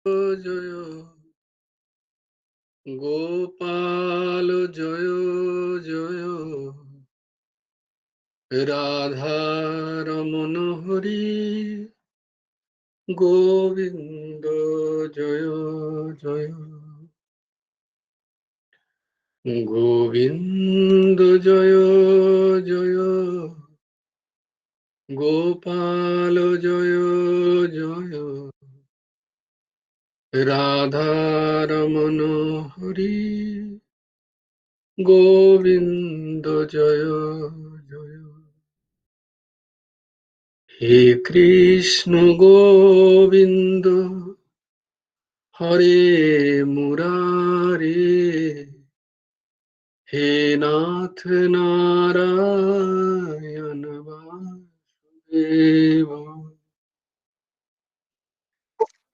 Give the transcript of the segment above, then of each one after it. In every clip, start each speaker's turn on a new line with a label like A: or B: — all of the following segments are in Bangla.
A: জয় গোপাল জয় জয় রাধা রমন হরি গোবিন্দ জয় জয় গোবিন্দ জয় জয় গোপাল জয় জয় রাধা রমন হরি গোবিন্দ জয় জয় হে কৃষ্ণ গোবিন্দ হরে মুরারে হে নাথ নারায়ণ বাসুদেব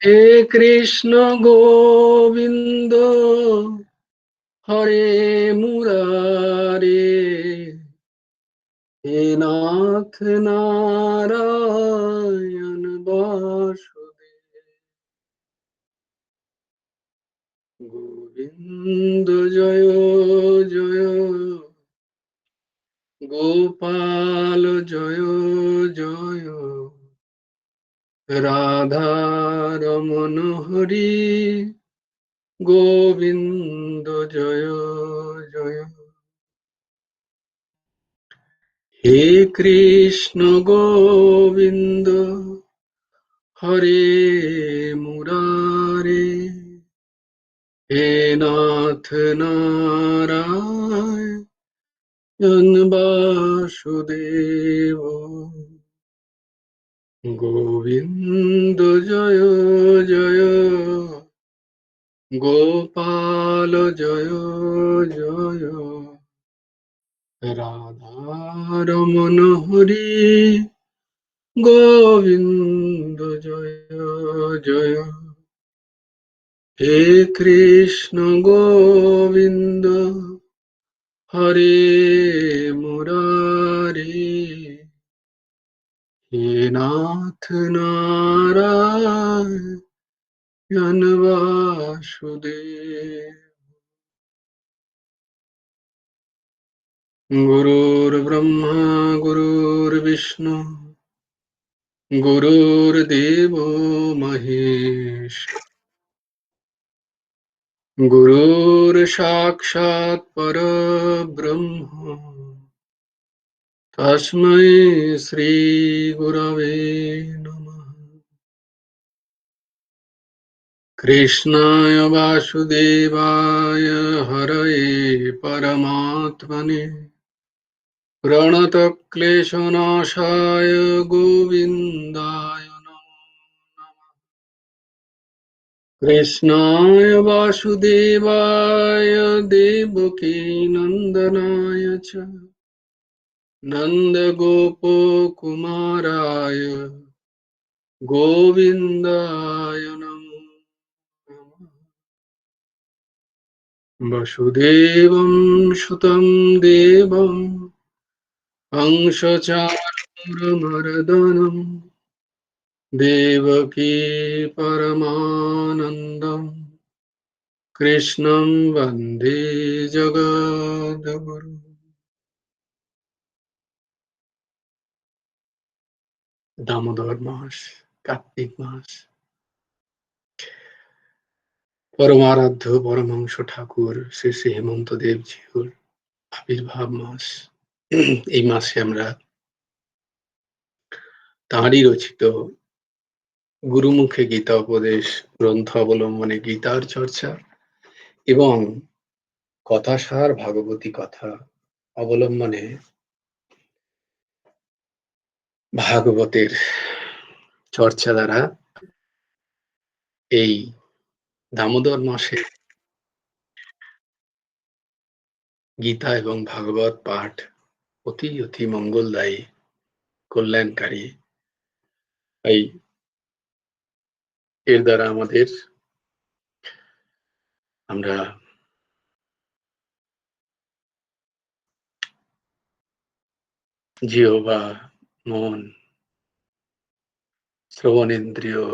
A: হে কৃষ্ণ গোবিন্দ হরে মুরারে হে নাথ নারায়ণ বাসুদেব গোবিন্দ জয় জয় গোপাল জয় জয় রাধা রমন হরি গোবিন্দ জয় জয় হে কৃষ্ণ গোবিন্দ হরে মুরারে হে নাথ নারায়ণ বাসুদেব গোবিন্দ জয় জয় গোপাল জয় জয় রাধা রমন হরি গোবিন্দ জয় জয় হে কৃষ্ণ গোবিন্দ হরে মুরারি হে নাথ নারায়ণ বাসুদেব গুরুর ব্রহ্মা গুরুর বিষ্ণু গুরুর্দেব মহেশ গুরুর সাক্ষাৎ পরব্রহ্ম তস্मै শ্রী গুরবে নমঃ কৃষ্ণায় বাসুদেবায় হরয়ে পরমাত্মনে প্রণতক্লেশনাশায় গোবিন্দায় নমো নমঃ কৃষ্ণায় বাসুদেবায় দেবকীনন্দনায় চ নন্দগোপকুমারায় গোবিন্দায় নমো নমঃ বসুদেবং সুतं দেবং कंसचाणूरमर्दनं देवकी परमानन्दं कृष्णं वन्दे जगद्गुरुं দামোদর মাস কার্তিক মাস পরমারাধ্য পরমহংস ঠাকুর শ্রী শ্রী হেমন্ত দেবজিউর আবির্ভাব মাস এই মাসে আমরা তাঁরই রচিত গুরুমুখে গীতা উপদেশ গ্রন্থ অবলম্বনে গীতার চর্চা এবং কথাসার ভাগবতী কথা অবলম্বনে ভাগবতের চর্চা দ্বারা এই দামোদর মাসে গীতা এবং ভাগবত পাঠ অতি অতি মঙ্গলদায়ী কল্যাণকারী। এই এর দ্বারা আমরা জিহ্বা, মন, শ্রবণেন্দ্রিয়,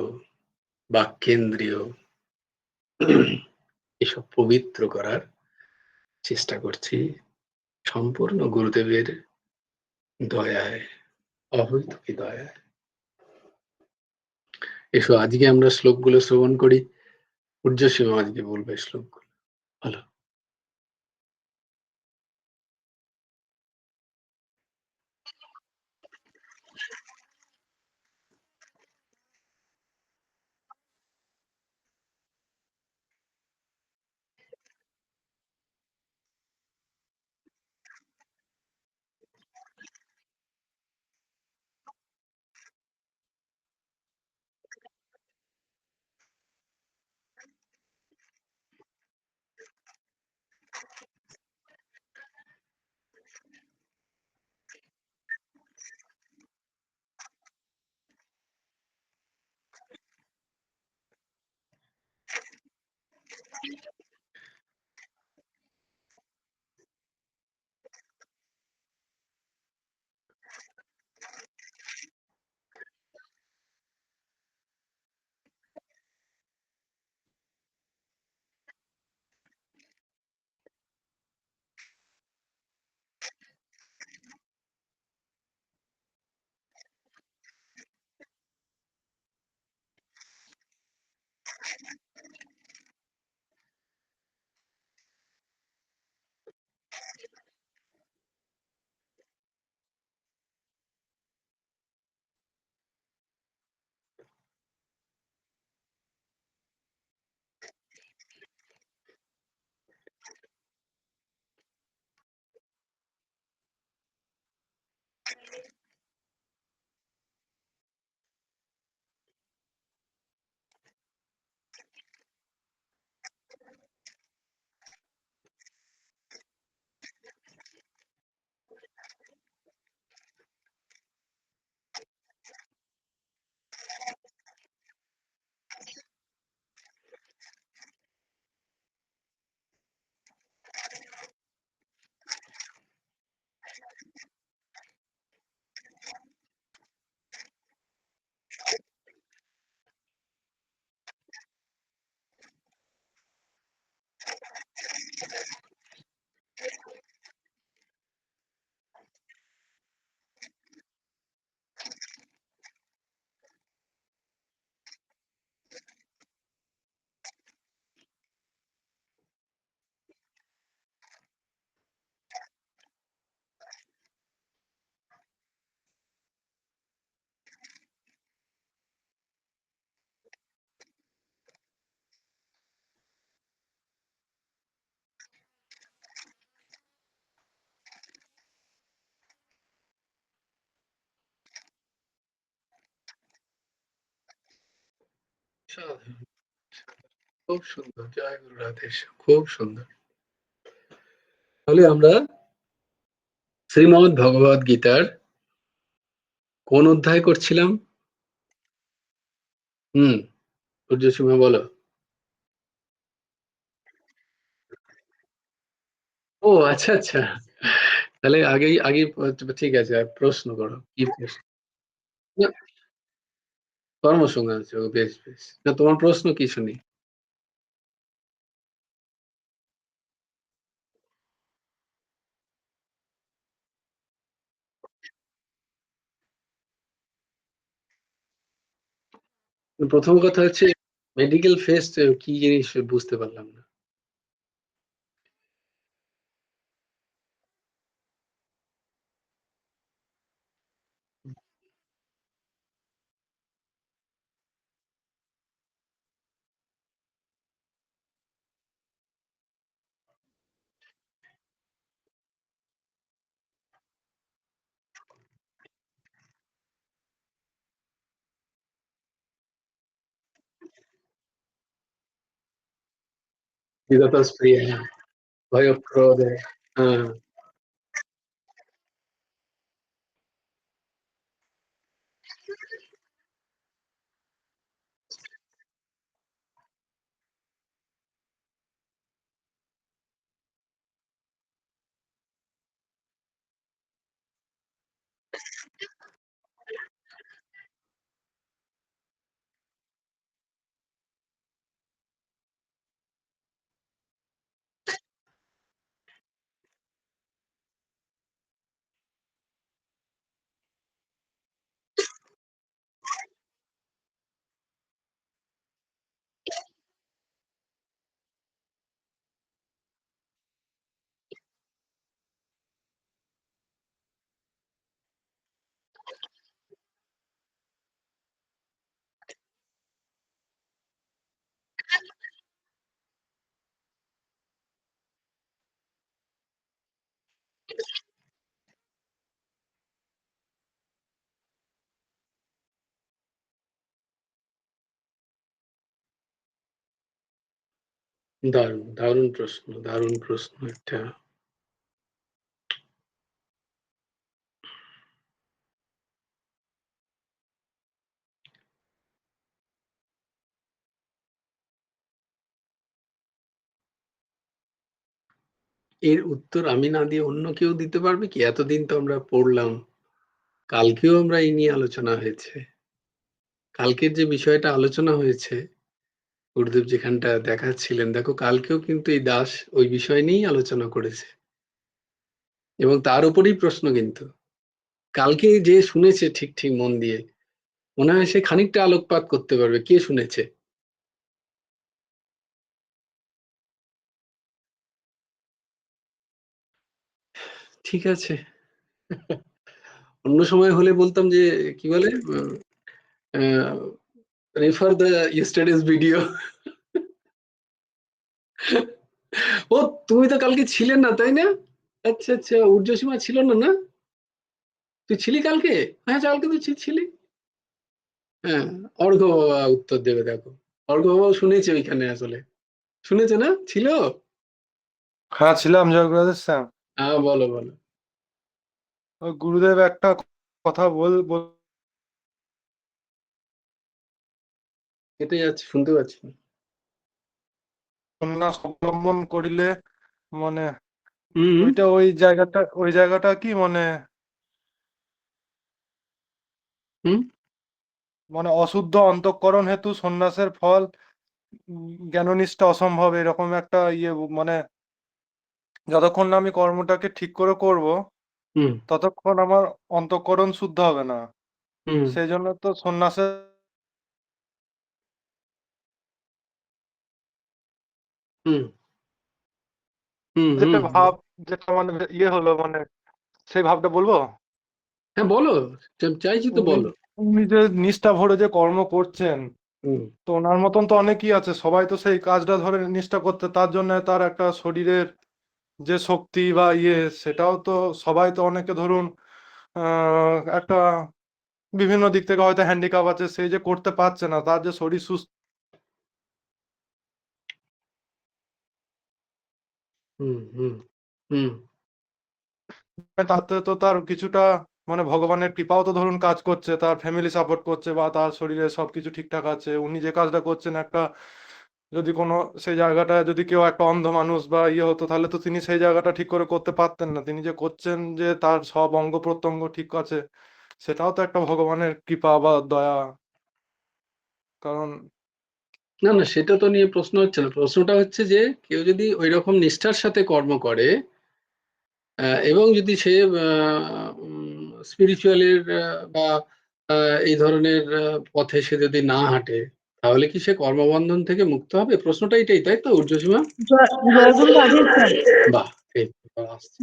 A: বাক্যেন্দ্রিয় এসব পবিত্র করার চেষ্টা করছি সম্পূর্ণ গুরুদেবের দয়ায়, অহৈতুকী দয়ায়। এসো আজকে আমরা শ্লোকগুলো শ্রবণ করি। ঊর্ধ্বসীমা আজকে বলবে শ্লোকগুলো। ভালো। সাধু, খুব সুন্দর। জয় গুরু রাধেশ্যাম। খুব সুন্দর। তাহলে আমরা শ্রীমদ্ ভগবদ গীতার কোন অধ্যায় করছিলাম? হুম, ঊর্ধ্বসীমা বলো। ও আচ্ছা, আচ্ছা। তাহলে আগেই ঠিক আছে। প্রশ্ন করো। কি প্রশ্ন? না, কর্মসংস্থান আছে। ও বেশ, বেশ। না তোমার প্রশ্ন কি শুনি? প্রথম কথা হচ্ছে মেডিকেল ফেস্ট কি জিনিস বুঝতে পারলাম না। বিগতস্প্রিয়, হ্যাঁ, ভয়ক্রোধে, হ্যাঁ, দারুণ, দারুণ প্রশ্ন, দারুণ প্রশ্ন একটা। এর উত্তর আমি না দিয়ে অন্য কেউ দিতে পারবে কি? এতদিন তো আমরা পড়লাম। কালকেও আমরা এই নিয়ে আলোচনা হয়েছে। কালকের যে বিষয়টা আলোচনা হয়েছে, গুরুদেব যেখানটা দেখাচ্ছিলেন, দেখো কালকেও কিন্তু এই দাস ওই বিষয় নিয়েই আলোচনা করেছে এবং তার উপরেই প্রশ্ন কিন্তু। কালকে যে শুনেছে ঠিক ঠিক মন দিয়ে, মনে হয় সে খানিকটা আলোকপাত করতে পারবে। কে শুনেছে? ঠিক আছে। অন্য সময় হলে বলতাম যে কি বলে, রেফার দ্য ইয়েস্টারডেজ ভিডিও। ও, তুমি তো কালকে ছিলে না তাই না? আচ্ছা আচ্ছা, ঊর্ধ্বসীমা ছিল না না? তুই ছিলি কালকে? হ্যাঁ কালকে তো ছিলি। হ্যাঁ, অর্ঘ্য বাবা উত্তর দেবে দেখো। অর্ঘ্য বাবাও শুনেছে ওইখানে, আসলে শুনেছে না? ছিল।
B: হ্যাঁ, ছিলাম জয়গুরুদেব স্যার।
A: হ্যাঁ বলো বলো।
B: ওই গুরুদেব একটা কথা
A: কেটে যাচ্ছে, শুনতে পাচ্ছি না।
B: সন্ন্যাস অবলম্বন করিলে মানে
A: হুম
B: ওই জায়গাটা কি মানে
A: হুম
B: মানে অশুদ্ধ অন্তঃকরণ হেতু সন্ন্যাসের ফল জ্ঞাননিষ্ঠা অসম্ভব, এরকম একটা মানে যতক্ষণ না আমি কর্মটাকে ঠিক করে করব
A: হুম
B: ততক্ষণ আমার অন্তঃকরণ শুদ্ধ হবে না।
A: হুম
B: সেই জন্য তো সন্ন্যাসের
A: হুম হুম
B: যে
A: হুম
B: ভাব, যেটা মানে হলো মানে সেই ভাবটা বলবো।
A: হ্যাঁ বলো, চাইছি তো,
B: উনি
A: বলো।
B: উনি যে নিষ্ঠা ভরে যে কর্ম করছেন,
A: হুম
B: তো ওনার মতন তো অনেকই আছে, সবাই তো সেই কাজটা ধরে নিষ্ঠা করতে, তার জন্য তার একটা শরীরের যে শক্তি বা সেটাও তো সবাই তো, অনেকে ধরুন একটা বিভিন্ন দিক থেকে হয়তো হ্যান্ডিক্যাপ আছে, সেই যে করতে পারছে না, তার যে শরীর সুস্থ
A: হুম হুম হুম
B: তাতে তো তার কিছুটা মানে ভগবানের কৃপাও তো ধরুন কাজ করছে, তার ফ্যামিলি সাপোর্ট করছে বা তার শরীরে সবকিছু ঠিকঠাক আছে, উনি যে কাজটা করছেন একটা, যদি কোনো সেই জায়গাটা যদি কেউ একটা অন্ধ মানুষ বা হতো, তাহলে তো তিনি সেই জায়গাটা ঠিক করে করতে পারতেন না, তিনি যে করছেন যে তার সব অঙ্গ প্রত্যঙ্গ ঠিক আছে, সেটাও তো একটা ভগবানের কৃপা বা দয়া। কারণ
A: না না, সেটা তো নিয়ে প্রশ্ন হচ্ছে না। প্রশ্নটা হচ্ছে যে কেউ যদি ওই রকম নিষ্ঠার সাথে কর্ম করে, এবং যদি সে স্পিরিচুয়ালের বা এই ধরনের পথে সে যদি না হাঁটে, তাহলে কি সে কর্মবন্ধন থেকে মুক্ত হবে? প্রশ্নটা এটাই, তাই তো ঊর্ধ্বসীমা?
C: জয়গুরু রাধে স্যার।
A: বাহ, এই তো আসছে।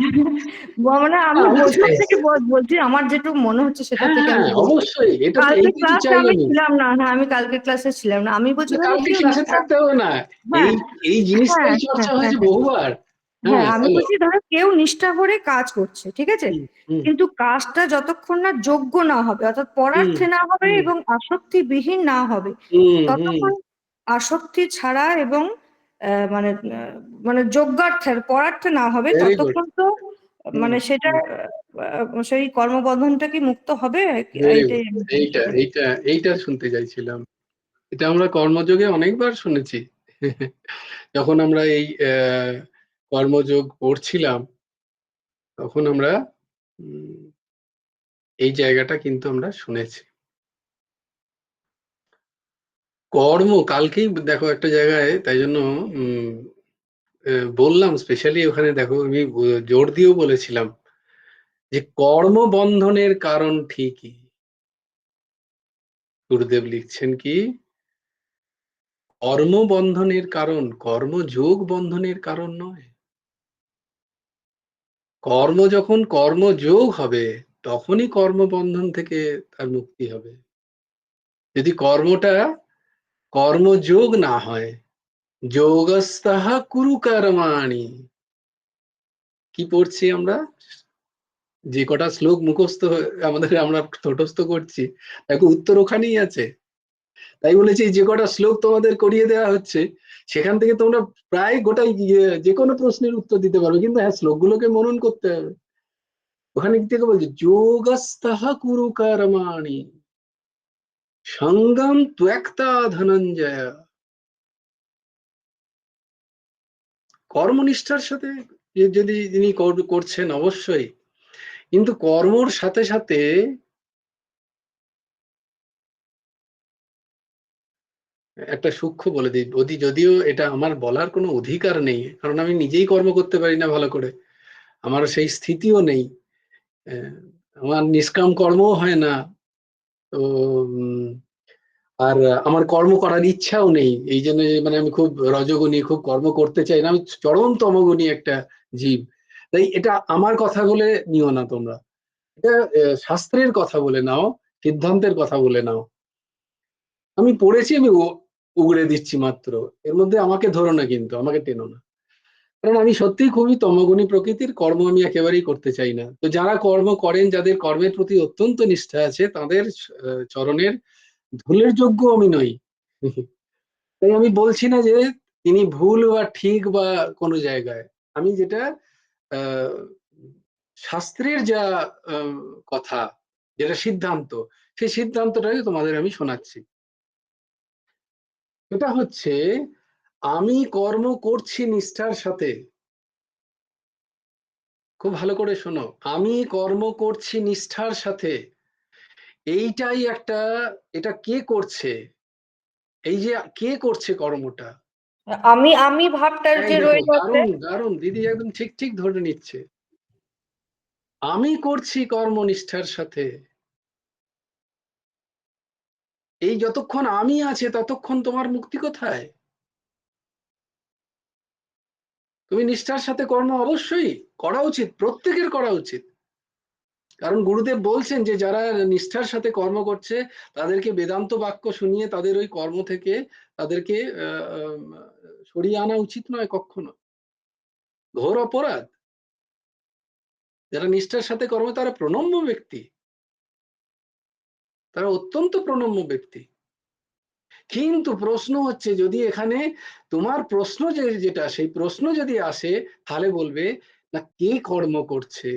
C: মানে আমি বৈষ্ণব থেকে বলছি, আমার যেটুকু মনে হচ্ছে সেটা থেকে
A: হ্যাঁ
C: আমি বলছি।
A: অবশ্যই, এটা তো
C: কালকে
A: এইটাই তো
C: ক্লাসে
A: চাই
C: আমি
A: আমি।
C: ছিলাম না, হ্যাঁ আমি কালকে ক্লাসে ছিলাম না, আমি বলছি
A: না,
C: ধরো
A: কালকে
C: কেউ
A: ক্লাসে
C: নিষ্ঠা,
A: থাকতে হবে না।
C: হ্যাঁ
A: এই এই
C: হ্যাঁ
A: জিনিসটাই
C: হ্যাঁ
A: চর্চা
C: হ্যাঁ
A: হয়েছে
C: হ্যাঁ
A: বহুবার।
C: হ্যাঁ
A: হ্যাঁ
C: আমি
A: বলো।
C: বলছি ধরো কেউ নিষ্ঠা করে কাজ করছে, ঠিক আছে,
A: হুম হুম
C: কিন্তু কাজটা যতক্ষণ না যোগ্য না হবে, অর্থাৎ
A: হুম
C: পরার্থে না হবে
A: হুম
C: এবং আসক্তিবিহীন না হবে,
A: হুম হুম
C: ততক্ষণ আসক্তি ছাড়া এবং মানে মানে যজ্ঞার্থে পরার্থে না হবে
A: ভেরি গুড।
C: ততক্ষণ তো
A: হুম
C: মানে সেটা
A: হুম
C: সেই কর্মবন্ধনটা কি মুক্ত হবে,
A: ভেরি গুড।
C: এইটাই আমি বলতে
A: এইটা
C: চাই।
A: এইটা এইটা শুনতে চাইছিলাম। এটা আমরা কর্মযোগে অনেকবার শুনেছি। যখন আমরা এই কর্মযোগ পড়ছিলাম, তখন আমরা উম, এই জায়গাটা কিন্তু আমরা শুনেছি। কর্ম কালকেই দেখো একটা জায়গায়, তাই জন্য উম, বললাম স্পেশালি ওখানে, দেখো আমি জোর দিয়েও বলেছিলাম যে কর্মবন্ধনের কারণ ঠিকই। গুরুদেব লিখছেন কি, কর্মবন্ধনের কারণ কর্মযোগ বন্ধনের কারণ নয়। কর্ম যখন কর্মযোগ হবে, তখনই কর্মবন্ধন থেকে তার মুক্তি হবে। যদি কর্মটা কর্মযোগ না হয়, যোগস্তঃ কুরু কর্মাণি, কি পড়ছি আমরা? যে কটা শ্লোক মুখস্থ আমাদের আমরা ছোটস্থ করছি, দেখো উত্তর ওখানেই আছে। তাই বলেছি যে কটা শ্লোক তোমাদের করিয়ে দেওয়া হচ্ছে সেখান থেকে তোমরা প্রায় গোটাই যে কোনো প্রশ্নের উত্তর দিতে পারবে, কিন্তু হ্যাঁ শ্লোকগুলোকে মনন করতে হবে। ওখানে থেকে বলছে যোগস্তহ কুরু কর্মাণি সঙ্গম ত্যক্তা ধনঞ্জয়। কর্মনিষ্ঠার সাথে যদি যিনি করছেন অবশ্যই, কিন্তু কর্মর সাথে সাথে একটা সূক্ষ্ম বলে দিই, যদিও এটা আমার বলার কোনো অধিকার নেই, কারণ আমি নিজেই কর্ম করতে পারি না ভালো করে, আমার সেই স্থিতিও নেই, আমার নিষ্কাম কর্মও হয় না, তো আর আমার কর্ম করার ইচ্ছাও নেই, এই জন্য মানে আমি খুব রজগুণী, খুব কর্ম করতে চাই না, আমি চরম তমগুণী একটা জীব। তাই এটা আমার কথা বলে নিও না তোমরা, এটা শাস্ত্রের কথা বলে নাও, সিদ্ধান্তের কথা বলে নাও। আমি পড়েছি, আমি উগড়ে দিচ্ছি মাত্র, এর মধ্যে আমাকে ধরো না, কিন্তু আমাকে টেনো না, কারণ আমি সত্যিই খুবই তমগুণী প্রকৃতির, কর্ম আমি একেবারেই করতে চাই না। তো যারা কর্ম করেন, যাদের কর্মের প্রতি অত্যন্ত নিষ্ঠা আছে, তাদের চরণের ধুলের যোগ্য আমি নই। তাই আমি বলছি না যে তিনি ভুল বা ঠিক বা কোনো জায়গায়, আমি যেটা আহ শাস্ত্রের যা কথা, যেটা সিদ্ধান্ত, সেই সিদ্ধান্তটাই তোমাদের আমি শোনাচ্ছি। এটা হচ্ছে, আমি কর্ম করছি নিষ্ঠার সাথে, খুব ভালো করে শোনো, আমি কর্ম করছি নিষ্ঠার সাথে, এইটাই একটা, এটা কে করছে, এই যে কে করছে কর্মটা,
C: আমি আমি ভাবটা
A: এই
C: যে
A: দেখো
C: রয়ে যাচ্ছে।
A: দারুণ দারুণ, দিদি একদম ঠিক ঠিক ধরে নিচ্ছে, আমি করছি কর্ম নিষ্ঠার সাথে, এই যতক্ষণ আমি আছে ততক্ষণ তোমার মুক্তি কোথায়? তুমি নিষ্ঠার সাথে কর্ম অবশ্যই করা উচিত, প্রত্যেকের করা উচিত, কারণ গুরুদেব বলছেন যে যারা নিষ্ঠার সাথে কর্ম করছে তাদেরকে বেদান্ত বাক্য শুনিয়ে তাদের ওই কর্ম থেকে তাদেরকে সরিয়ে আনা উচিত নয় কখনো, ঘোর অপরাধ। যারা নিষ্ঠার সাথে কর্ম, তারা প্রণম্য ব্যক্তি, তারা অত্যন্ত প্রণম্য ব্যক্তি। কিন্তু প্রশ্ন হচ্ছে, যদি এখানে তোমার প্রশ্ন যেটা, সেই প্রশ্ন যদি আসে, তাহলে বলবে না কে কর্ম করছে,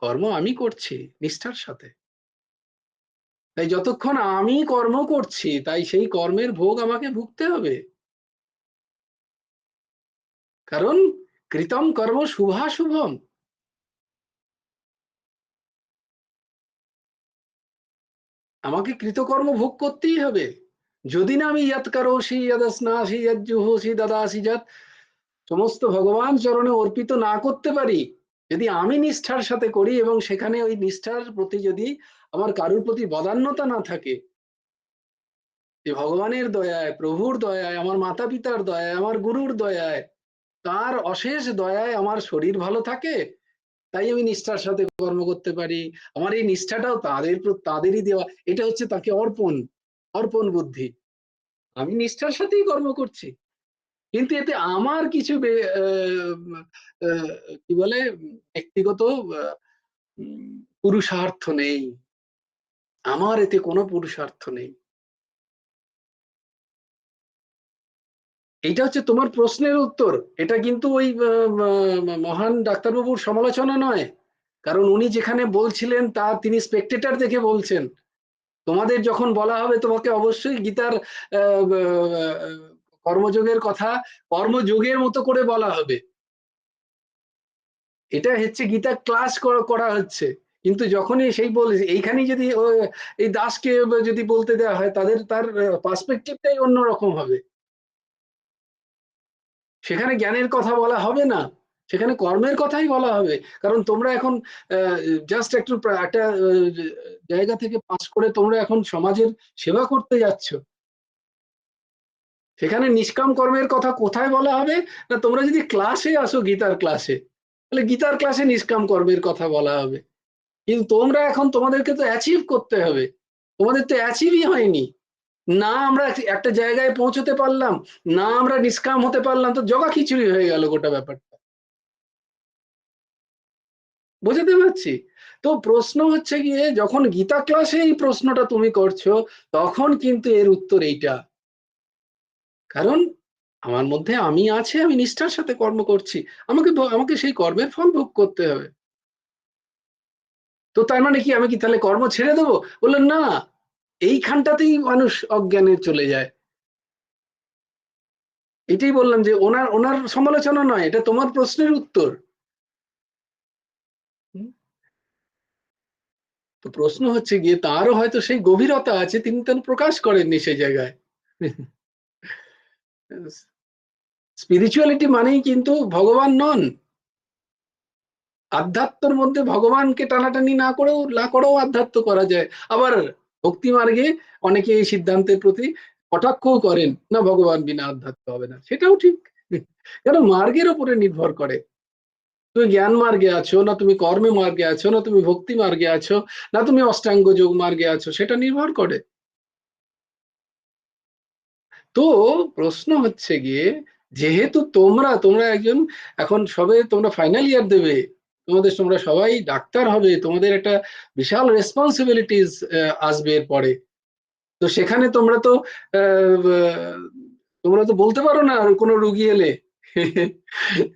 A: কর্ম আমি করছি নিষ্ঠার সাথে, তাই যতক্ষণ আমি কর্ম করছি তাই সেই কর্মের ভোগ আমাকে ভুগতে হবে, কারণ কৃতম কর্ম শুভাশুভম, আমাকে কৃতকর্ম ভোগ করতেই হবে। যদি না আমি ইয়াত কারোষি ইয়াদস্নাসি ইয়াজ্জুহোসি দাদাসি যৎ সমস্ত ভগবান চরণে অর্পিত না করতে পারি, যদি আমি নিষ্ঠার সাথে করি এবং সেখানে ওই নিষ্ঠার প্রতি যদি আমার কারুর প্রতি বদান্যতা না থাকে, যে ভগবানের দয়ায়, প্রভুর দয়ায়, আমার মাতা পিতার দয়ায়, আমার গুরুর দয়ায়, তার অশেষ দয়ায় আমার শরীর ভালো থাকে, তাই আমি নিষ্ঠার সাথে কর্ম করতে পারি, আমার এই নিষ্ঠাটাও তাদেরই দেওয়া, এটা হচ্ছে তাকে অর্পণ, অর্পণ বুদ্ধি, আমি নিষ্ঠার সাথেই কর্ম করছি, কিন্তু এতে আমার কিছু কি বলে ব্যক্তিগত পুরুষার্থ নেই, আমার এতে কোনো পুরুষার্থ নেই। এইটা হচ্ছে তোমার প্রশ্নের উত্তর, এটা কিন্তু ওই মহান ডাক্তারবাবুর সমালোচনা নয়, কারণ উনি যেখানে বলছিলেন তা তিনি স্পেকটেটর দেখে বলছেন। তোমাদের যখন বলা হবে তোমাকে অবশ্যই গীতার কর্মযোগের কথা কর্মযোগের মতো করে বলা হবে, এটা হচ্ছে গীতা ক্লাস করা হচ্ছে, কিন্তু যখনই সেই বলে এইখানেই যদি এই দাসকে যদি বলতে দেওয়া হয়, তার পার্সপেক্টিভটাই অন্যরকম হবে, সেখানে জ্ঞানের কথা বলা হবে না, সেখানে কর্মের কথাই বলা হবে, কারণ তোমরা এখন জাস্ট একটু একটা জায়গা থেকে পাস করে তোমরা এখন সমাজের সেবা করতে যাচ্ছ, সেখানে নিষ্কাম কর্মের কথা কোথায় বলা হবে? না তোমরা যদি ক্লাসে আসো, গীতার ক্লাসে, তাহলে গীতার ক্লাসে নিষ্কাম কর্মের কথা বলা হবে, কিন্তু তোমরা এখন তোমাদেরকে তো অ্যাচিভ করতে হবে, তোমাদের তো অ্যাচিভই হয়নি, না আমরা একটা জায়গায় পৌঁছতে পারলাম, না আমরা নিষ্কাম হতে পারলাম, তো জগা খিচুড়ি হয়ে গেল গোটা ব্যাপারটা। বোঝাতে পারছি? তো প্রশ্ন হচ্ছে গিয়ে যখন গীতা ক্লাসে এই প্রশ্নটা তুমি করছো, তখন কিন্তু এর উত্তর এইটা। কারণ আমার মধ্যে আমি আছে, আমি নিষ্ঠার সাথে কর্ম করছি। আমাকে সেই কর্মের ফল ভোগ করতে হবে। তো তার মানে কি আমি কি তাহলে কর্ম ছেড়ে দেবো? বললেন না, এইখানটাতেই মানুষ অজ্ঞানে চলে যায়। এটাই বললাম যে ওনার ওনার সমালোচনা নয়, এটা তোমার প্রশ্নের উত্তর। হুম? তো প্রশ্ন হচ্ছে গিয়ে তারও হয়তো সেই গভীরতা আছে, তিনি তেন প্রকাশ করেননি সেই জায়গায়। স্পিরিচুয়ালিটি মানেই কিন্তু ভগবান নন। আধ্যাত্মর মধ্যে ভগবানকে টানাটানি না করেও আধ্যাত্ম করা যায়। আবার ভক্তি মার্গে অনেকে এই সিদ্ধান্তের প্রতি কটাক্ষও করেন না, ভগবান বিনা আধ্যাত্ম হবে না, সেটাও ঠিক। কারণ মার্গের উপরে নির্ভর করে। তুমি জ্ঞান মার্গে আছো না, তুমি কর্মে মার্গে আছো না, তুমি ভক্তি মার্গে আছো না, তুমি অষ্টাঙ্গ যোগ মার্গে আছো, সেটা নির্ভর করে। তো প্রশ্ন হচ্ছে গিয়ে, যেহেতু তোমরা তোমরা একজন এখন সবে তোমরা ফাইনাল ইয়ার দেবে, তোমরা সবাই ডাক্তার হবে, তোমাদের একটা বিশাল রেসপন্সিবিলিটিস আসবে এরপরে। তো সেখানে তোমরা তো বলতে পারো না কোনো রুগী এলে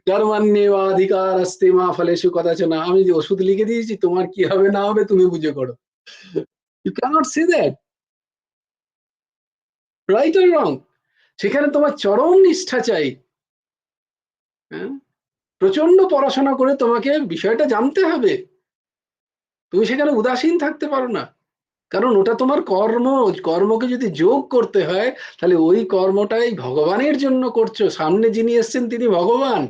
A: কর্মণ্যেবাধিকার আস্তে মা ফলেষু কদাচন, আমি যে ওষুধ লিখে দিয়েছি, তোমার কি হবে না হবে তুমি বুঝে করো। You can't say that, right or wrong. সেখানে তোমার চরম নিষ্ঠা চাই। হ্যাঁ, প্রচন্ড পড়াশোনা করে তোমাকে বিষয়টা জানতে হবে। তুমি সেখানে উদাসীন থাকতে পারো না, কারণ ওটা তোমার কর্ম। কর্মকে যদি যোগ করতে হয়, তাহলে ওই কর্মটাই ভগবানের জন্য করছো, সামনে যিনি এসছেন তিনি ভগবান।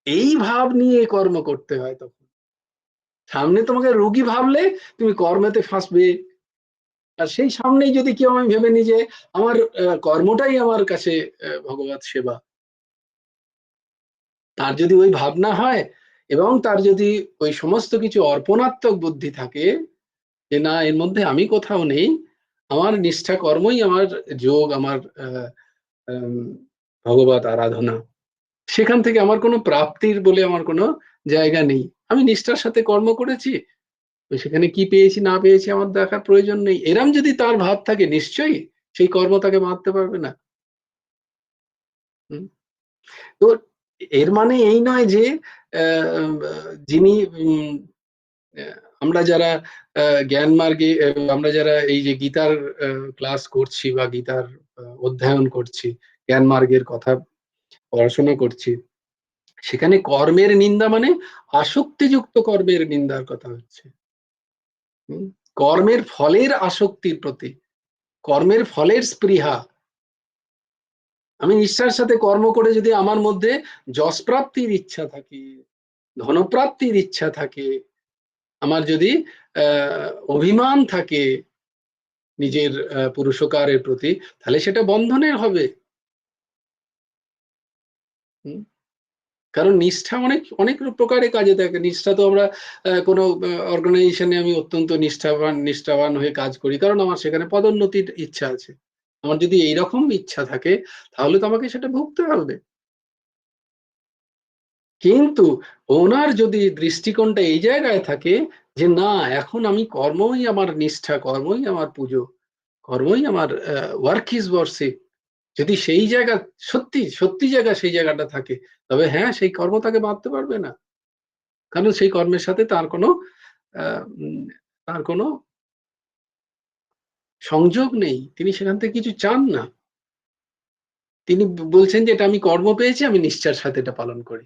A: এই ভাব নিয়ে কর্ম করতে হয়। তখন সামনে তোমাকে রোগী ভাবলে তুমি কর্মেতে ফাঁসবে। আর সেই সামনেই যদি কেউ আমি ভেবে নি যে আমার কর্মটাই আমার কাছে ভগবত সেবা, তার যদি ওই ভাবনা হয় এবং তার যদি ওই সমস্ত কিছু অর্পণাত্মক বুদ্ধি থাকে যে না, এর মধ্যে আমি কোথাও নেই, আমার নিষ্ঠা কর্মই আমার যোগ, আমার ভগবত আরাধনা, সেখান থেকে আমার কোনো প্রাপ্তির বলে আমার কোনো জায়গা নেই। আমি নিষ্ঠার সাথে কর্ম করেছি, সেখানে কি পেয়েছি না পেয়েছি আমার দেখার প্রয়োজন নেই। এরম যদি তার ভাব থাকে, নিশ্চয়ই সেই কর্ম তাকে মারতে পারবে না। হুম? তো এর মানে এই নয় যে যিনি আমরা যারা জ্ঞান মার্গে, আমরা যারা এই যে গীতার ক্লাস করছি বা গীতার অধ্যয়ন করছি, জ্ঞান মার্গের কথা পড়াশোনা করছি, সেখানে কর্মের নিন্দা মানে আসক্তিযুক্ত কর্মের নিন্দার কথা হচ্ছে। কর্মের ফলের আসক্তির প্রতি, কর্মের ফলের স্পৃহা। আমি নিষ্ঠার সাথে কর্ম করে যদি আমার মধ্যে যশ প্রাপ্তির ইচ্ছা থাকে, ধনপ্রাপ্তির ইচ্ছা থাকে, আমার যদি অভিমান থাকে নিজের পুরুষকারের প্রতি, তাহলে সেটা বন্ধনের হবে। কারণ নিষ্ঠা অনেক অনেক প্রকারে কাজে থাকে। নিষ্ঠা তো আমরা কোনো অর্গানাইজেশনে আমি অত্যন্ত নিষ্ঠাবান হয়ে কাজ করি, কারণ আমার সেখানে পদোন্নতির ইচ্ছা আছে। আমার যদি এইরকম ইচ্ছা থাকে, তাহলে তো আমাকে সেটা ভুগতে হবে। কিন্তু ওনার যদি দৃষ্টিকোণটা এই জায়গায় থাকে যে না, এখন আমি কর্মই আমার নিষ্ঠা, কর্মই আমার পুজো, কর্মই আমার ওয়ার্ক ইজ ওয়ার্শিপ, যদি সেই জায়গা সত্যি সত্যি জায়গা সেই জায়গাটা থাকে, তবে হ্যাঁ, সেই কর্ম তাকে বাঁধতে পারবে না। কারণ সেই কর্মের সাথে তার কোনো সংযোগ নেই। তিনি সেখান থেকে কিছু চান না। তিনি বলছেন যে এটা আমি কর্ম পেয়েছি, আমি নিষ্ঠার সাথে এটা পালন করি।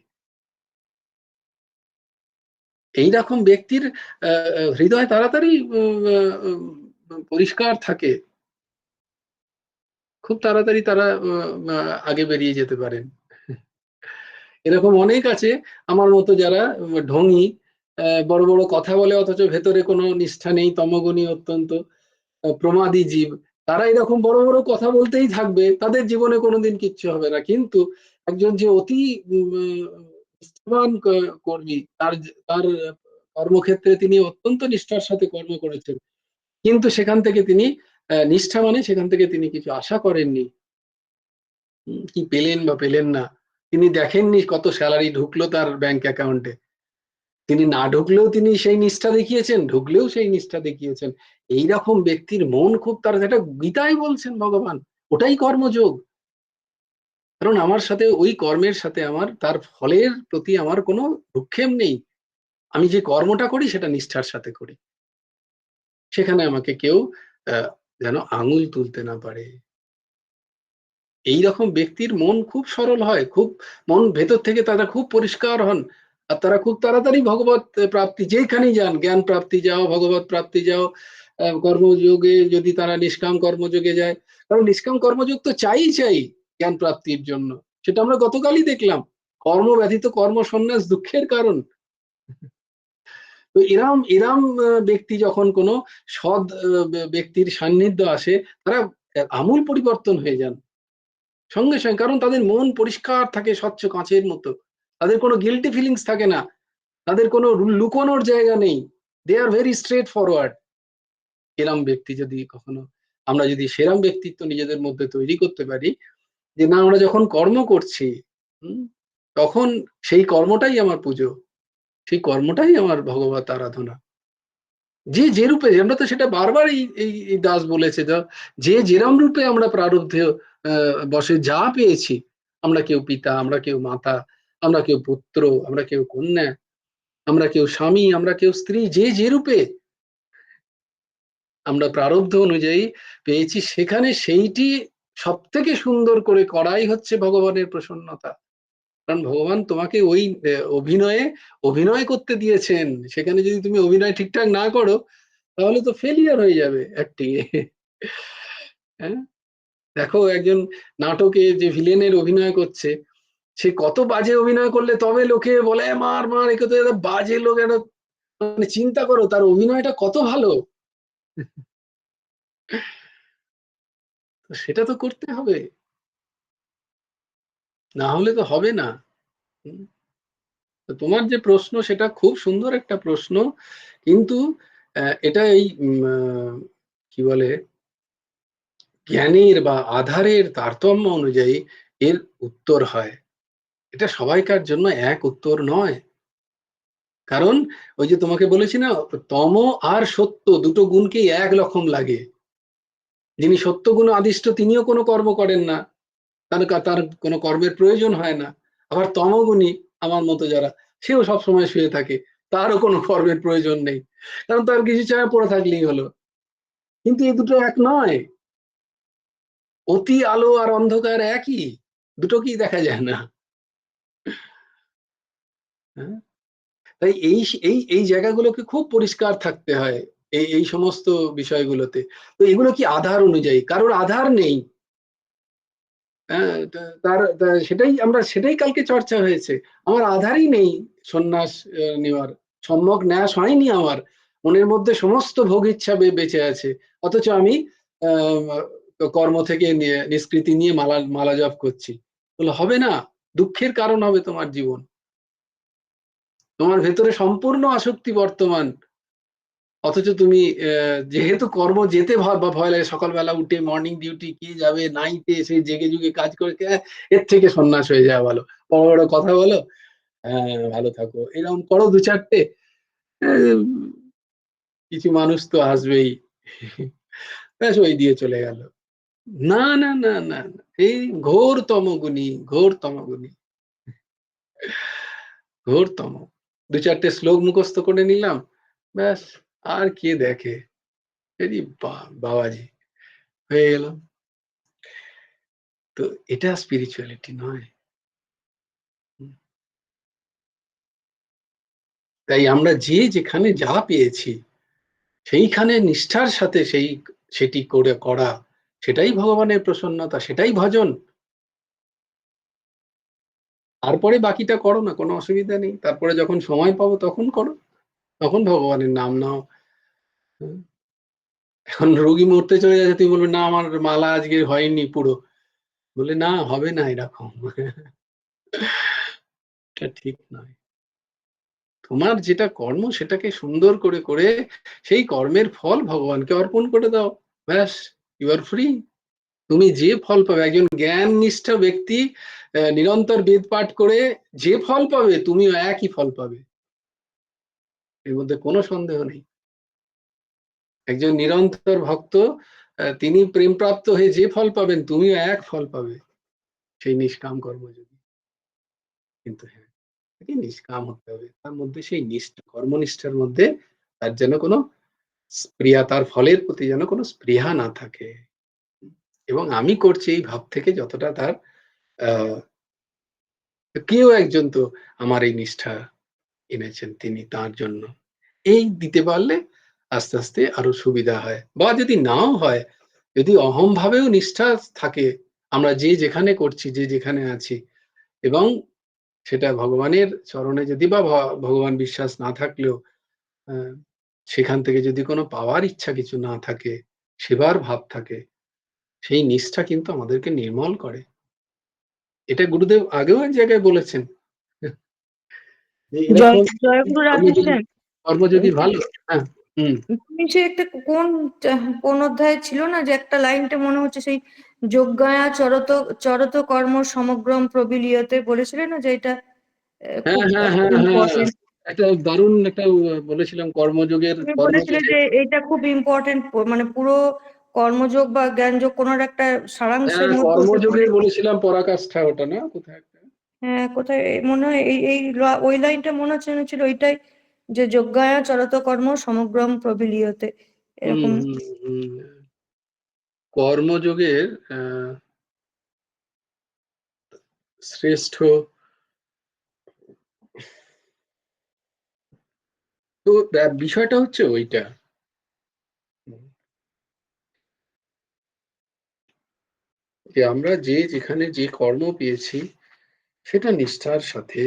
A: এইরকম ব্যক্তির হৃদয় তাড়াতাড়ি পরিষ্কার থাকে, খুব তাড়াতাড়ি তারা আগে বেরিয়ে যেতে পারেন। এরকম অনেক আছে আমার মতো যারা ঢঙি, বড় বড় কথা বলে অথচ ভেতরে কোনো নিষ্ঠা নেই, তমোগুণী, অত্যন্ত প্রমাদী জীব। তারা এরকম বড় বড় কথা বলতেই থাকবে, তাদের জীবনে কোনোদিন কিচ্ছু হবে না। কিন্তু একজন যে অতি নিষ্ঠাবান কর্মী, তার তার কর্মক্ষেত্রে তিনি অত্যন্ত নিষ্ঠার সাথে কর্ম করেছেন, কিন্তু সেখান থেকে তিনি নিষ্ঠা মানে সেখান থেকে তিনি কিছু আশা করেননি। কি পেলেন বা পেলেন না, তিনি দেখেননি কত স্যালারি ঢুকলো তার ব্যাংক অ্যাকাউন্টে, তিনি না ঢুকলেও তিনি সেই নিষ্ঠা দেখিয়েছেন, ঢুকলেও সেই নিষ্ঠা দেখিয়েছেন। এইরকম ব্যক্তির মন খুব তারা, যেটা গীতায় বলছেন ভগবান, ওটাই কর্মযোগ। কারণ আমার সাথে ওই কর্মের সাথে আমার তার ফলের প্রতি আমার কোনো ভ্রুক্ষেপ নেই। আমি যে কর্মটা করি সেটা নিষ্ঠার সাথে করি। সেখানে আমাকে কেউ যেন আঙুল তুলতে না পারে। এইরকম ব্যক্তির মন খুব সরল হয়, খুব মন ভেতর থেকে তারা খুব পরিষ্কার হন। আর তারা খুব তাড়াতাড়ি ভগবত প্রাপ্তি, যেখানেই যান, জ্ঞান প্রাপ্তি যাও, ভগবত প্রাপ্তি যাও, কর্মযোগে যদি তারা নিষ্কাম কর্মযোগে যায়, কারণ নিষ্কাম কর্মযোগ তো চাই জ্ঞান প্রাপ্তির জন্য। সেটা আমরা গতকালই দেখলাম। কর্ম ব্যতীত কর্ম সন্ন্যাস দুঃখের কারণ। তো এরম এরম ব্যক্তি যখন কোনো সৎ ব্যক্তির সান্নিধ্য আসে, তারা আমূল পরিবর্তন হয়ে যান সঙ্গে সঙ্গে। কারণ তাদের মন পরিষ্কার থাকে, স্বচ্ছ কাঁচের মতো। তাদের কোনো গিল্টি ফিলিংস থাকে না, তাদের কোনো লুকোনোর জায়গা নেই। দে আর ভেরি স্ট্রেট ফরওয়ার্ড। এরম ব্যক্তি যদি কখনো, আমরা যদি সেরম ব্যক্তিত্ব নিজেদের মধ্যে তৈরি করতে পারি, যে না আমরা যখন কর্ম করছি, তখন সেই কর্মটাই আমার পুজো, সেই কর্মটাই আমার ভগবত আরাধনা। যে যে রূপে, আমরা তো সেটা বারবার এই দাস বলেছে, যে যেরম রূপে আমরা প্রারব্ধে বসে যা পেয়েছি, আমরা কেউ পিতা, আমরা কেউ মাতা, আমরা কেউ পুত্র, আমরা কেউ কন্যা, আমরা কেউ স্বামী, আমরা কেউ স্ত্রী, যে যে রূপে আমরা প্রারব্ধ অনুযায়ী পেয়েছি, সেখানে সেইটি সব থেকে সুন্দর করে করাই হচ্ছে ভগবানের প্রসন্নতা। কারণ ভগবান তোমাকে ওই অভিনয় করতে দিয়েছেন। সেখানে যদি তুমি অভিনয় ঠিকঠাক না করো, তাহলে তো ফেলিয়ার হয়ে যাবে অ্যাক্টিং এ। হ্যাঁ, দেখো একজন নাটকে যে ভিলেনের অভিনয় করছে, সে কত বাজে অভিনয় করলে তবে লোকে বলে মার মার, একে তো বাজে লোক, একটা মানে চিন্তা করো তার অভিনয়টা কত ভালো। সেটা তো করতে হবে, না হলে তো হবে না। তোমার যে প্রশ্ন সেটা খুব সুন্দর একটা প্রশ্ন, কিন্তু এটা এই কি বলে, জ্ঞানের বা আধারের তারতম্য অনুযায়ী এর উত্তর হয়। এটা সবাইকার জন্য এক উত্তর নয়। কারণ ওই যে তোমাকে বলেছি না, তম আর সত্য দুটো গুণকেই এক রকম লাগে। যিনি সত্য গুণ আদিষ্ট, তিনিও কোনো কর্ম করেন না, তার কোনো কর্মের প্রয়োজন হয় না। আবার তমগুণী আমার মতো যারা, সেও সবসময় শুয়ে থাকে, তারও কোনো কর্মের প্রয়োজন নেই, কারণ তার কিছু ছায়া পড়ে থাকলেই হলো। কিন্তু এই দুটো এক নয়। অতি আলো আর অন্ধকার একই, দুটো কি দেখা যায় না? হ্যাঁ, তাই এই এই এই জায়গাগুলোকে খুব পরিষ্কার থাকতে হয় এই সমস্ত বিষয়গুলোতে। তো এগুলো কি আধার অনুযায়ী, কারোর আধার নেই। হ্যাঁ, সেটাই কালকে চর্চা হয়েছে। আমার আধারই নেই সন্ন্যাস নেওয়ার, সম্যক ন্যাস হয়নি আমার, মনের মধ্যে সমস্ত ভোগ ইচ্ছা বেঁচে আছে, অথচ আমি কর্ম থেকে নিষ্কৃতি নিয়ে মালা জপ করছি। বলে হবে না, দুঃখের কারণ হবে তোমার জীবন। তোমার ভেতরে সম্পূর্ণ আসক্তি বর্তমান, অথচ তুমি যেহেতু কর্ম যেতে ভয় লাগে, সকালবেলা উঠে মর্নিং ডিউটি, কে যাবে নাইটে, সেই জেগে যুগে কাজ করে, এর থেকে সন্ন্যাস হয়ে যাওয়া ভালো। বড় বড় কথা বলো, হ্যাঁ ভালো থাকো, এরকম করো দু চারটে, কিছু মানুষ তো আসবেই, ব্যাস ওই দিয়ে চলে গেল। না না না না, এই ঘোর তমগুণী, ঘোর তমগুণী, ঘোর তম। দু চারটে শ্লোক মুখস্থ করে নিলাম, ব্যাস, আর কে দেখে, এই বাবাজি হয়ে গেল। তো এটা স্পিরিচুয়ালিটি নয়। তাই আমরা যে যেখানে যা পেয়েছি, সেইখানে নিষ্ঠার সাথে সেটি করা, সেটাই ভগবানের প্রসন্নতা, সেটাই ভজন। তারপরে বাকিটা করো না, কোনো অসুবিধা নেই। তারপরে যখন সময় পাবো তখন করো, তখন ভগবানের নাম নাও। এখন রোগী মরতে চলে যাচ্ছে, তুমি বলবে না আমার মালা আজকে হয়নি পুরো, বলে না হবে না এরকম। এটা ঠিক নয়। তোমার যেটা কর্ম সেটাকে সুন্দর করে করে সেই কর্মের ফল ভগবানকে অর্পণ করে দাও, ব্যাস, ইউ আর ফ্রি। তুমি যে ফল পাবে, একজন জ্ঞান নিষ্ঠ ব্যক্তি নিরন্তর বেদ পাঠ করে যে ফল পাবে, তুমিও একই ফল পাবে। এর মধ্যে কোনো সন্দেহ নেই। একজন নিরন্তর ভক্ত তিনি প্রেমপ্রাপ্ত হয়ে যে ফল পাবেন তুমিও এক ফল পাবে, সেই নিষ্কাম কর্মযোগী। কিন্তু হ্যাঁ, তাকে নিষ্কাম হতে হবে। তার মধ্যে সেই কর্মনিষ্ঠার মধ্যে তার যেন কোনো স্পৃহা, তার ফলের প্রতি যেন কোনো স্পৃহা না থাকে। এবং আমি করছি এই ভাব থেকে যতটা তার আহ কেউ একজন তো আমার এই নিষ্ঠা এনেছেন, তিনি তার জন্য। এই দিতে পারলে আস্তে, আস্তে আরো সুবিধা হয়। বা যদি নাও হয়, যদি অহং ভাবেও নিষ্ঠা থাকে, আমরা যে যেখানে করছি, যে যেখানে আছি এবং সেটা ভগবানের চরণে যদি বা ভগবান বিশ্বাস না থাকলেও আ সেখান থেকে যদি কোনো পাওয়ার ইচ্ছা কিছু না থাকে, সেবার ভাব থাকে, সেই নিষ্ঠা কিন্তু আমাদেরকে নির্মল করে। এটা গুরুদেব আগেও এক জায়গায় বলেছেন। যে
C: জয়
A: এরকম
C: জয়গুরু
A: কর্মযোগী
C: রাধেশ্যাম।
A: কর্মযোগী ভালো। হ্যাঁ, হুম।
C: তুমি সে একটা কোন অধ্যায়ে ছিল না যে একটা লাইনটা মনে হচ্ছে সেই যজ্ঞায়া চরত কর্ম সমগ্রম প্রবিলিয়তে বলেছিলে না যে এটা
A: হ্যাঁ,
C: খুব
A: হ্যাঁ, হ্যাঁ, হ্যাঁ।
C: ইম্পর্টেন্ট।
A: একটা দারুণ একটা বলেছিলাম
C: তুমি বলেছিলে
A: কর্মযোগের
C: যে এটা খুব ইম্পর্টেন্ট, মানে পুরো কর্মযোগ বা জ্ঞানযোগ কোনোর একটা সারাংশের
A: হ্যাঁ,
C: মধ্যে ওটা
A: কর্মযোগের
C: পড়ে।
A: বলেছিলাম পরাকাষ্ঠা, ওটা না কোথায় একটা?
C: হ্যাঁ, কোথায় মনে হয় ওই লাইনটা মনে হচ্ছে ছিল ওইটাই, যে যজ্ঞায়া চরত কর্ম সমগ্রম প্রবিলিয়তে,
A: হুম,
C: এরকম।
A: হুম, হুম। কর্মযোগের শ্রেষ্ঠ তো বিষয়টা হচ্ছে ওইটা। যে আমরা যে যেখানে যে কর্ম পেয়েছি সেটা নিষ্ঠার সাথে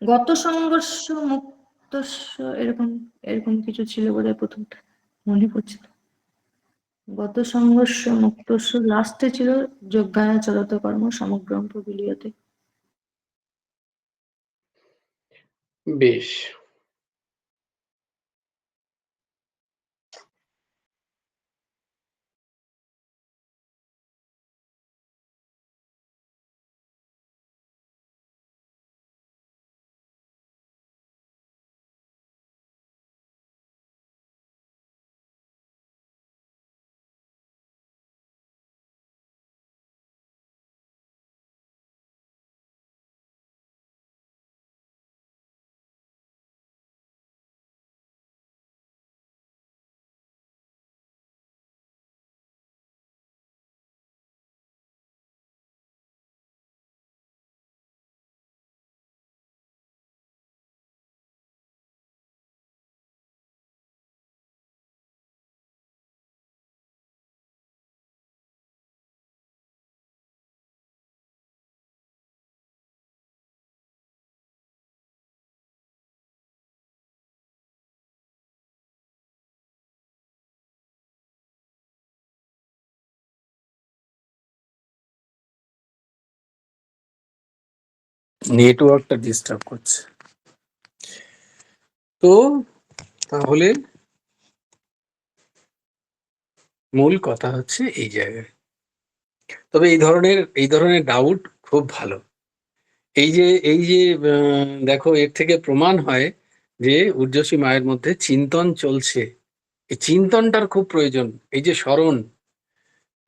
C: গত সংঘর্ষ মুক্ত, এরকম এরকম কিছু ছিল বোধহয় প্রথমটা, মনে পড়ছে না। গত সংঘর্ষ মুক্ত লাস্টে ছিল যজ্ঞায়া চরত কর্ম সমগ্রম প্রবিলিয়তে।
A: বেশ। নেটওয়ার্কটা ডিস্টার্ব করছে। তো তাহলে মূল কথা হচ্ছে এই জায়গায়। তবে এই ধরনের ডাউট খুব ভালো। এই যে দেখো, এর থেকে প্রমাণ হয় যে ঊর্ধ্বশী মায়ের মধ্যে চিন্তন চলছে। এই চিন্তনটার খুব প্রয়োজন। এই যে স্মরণ,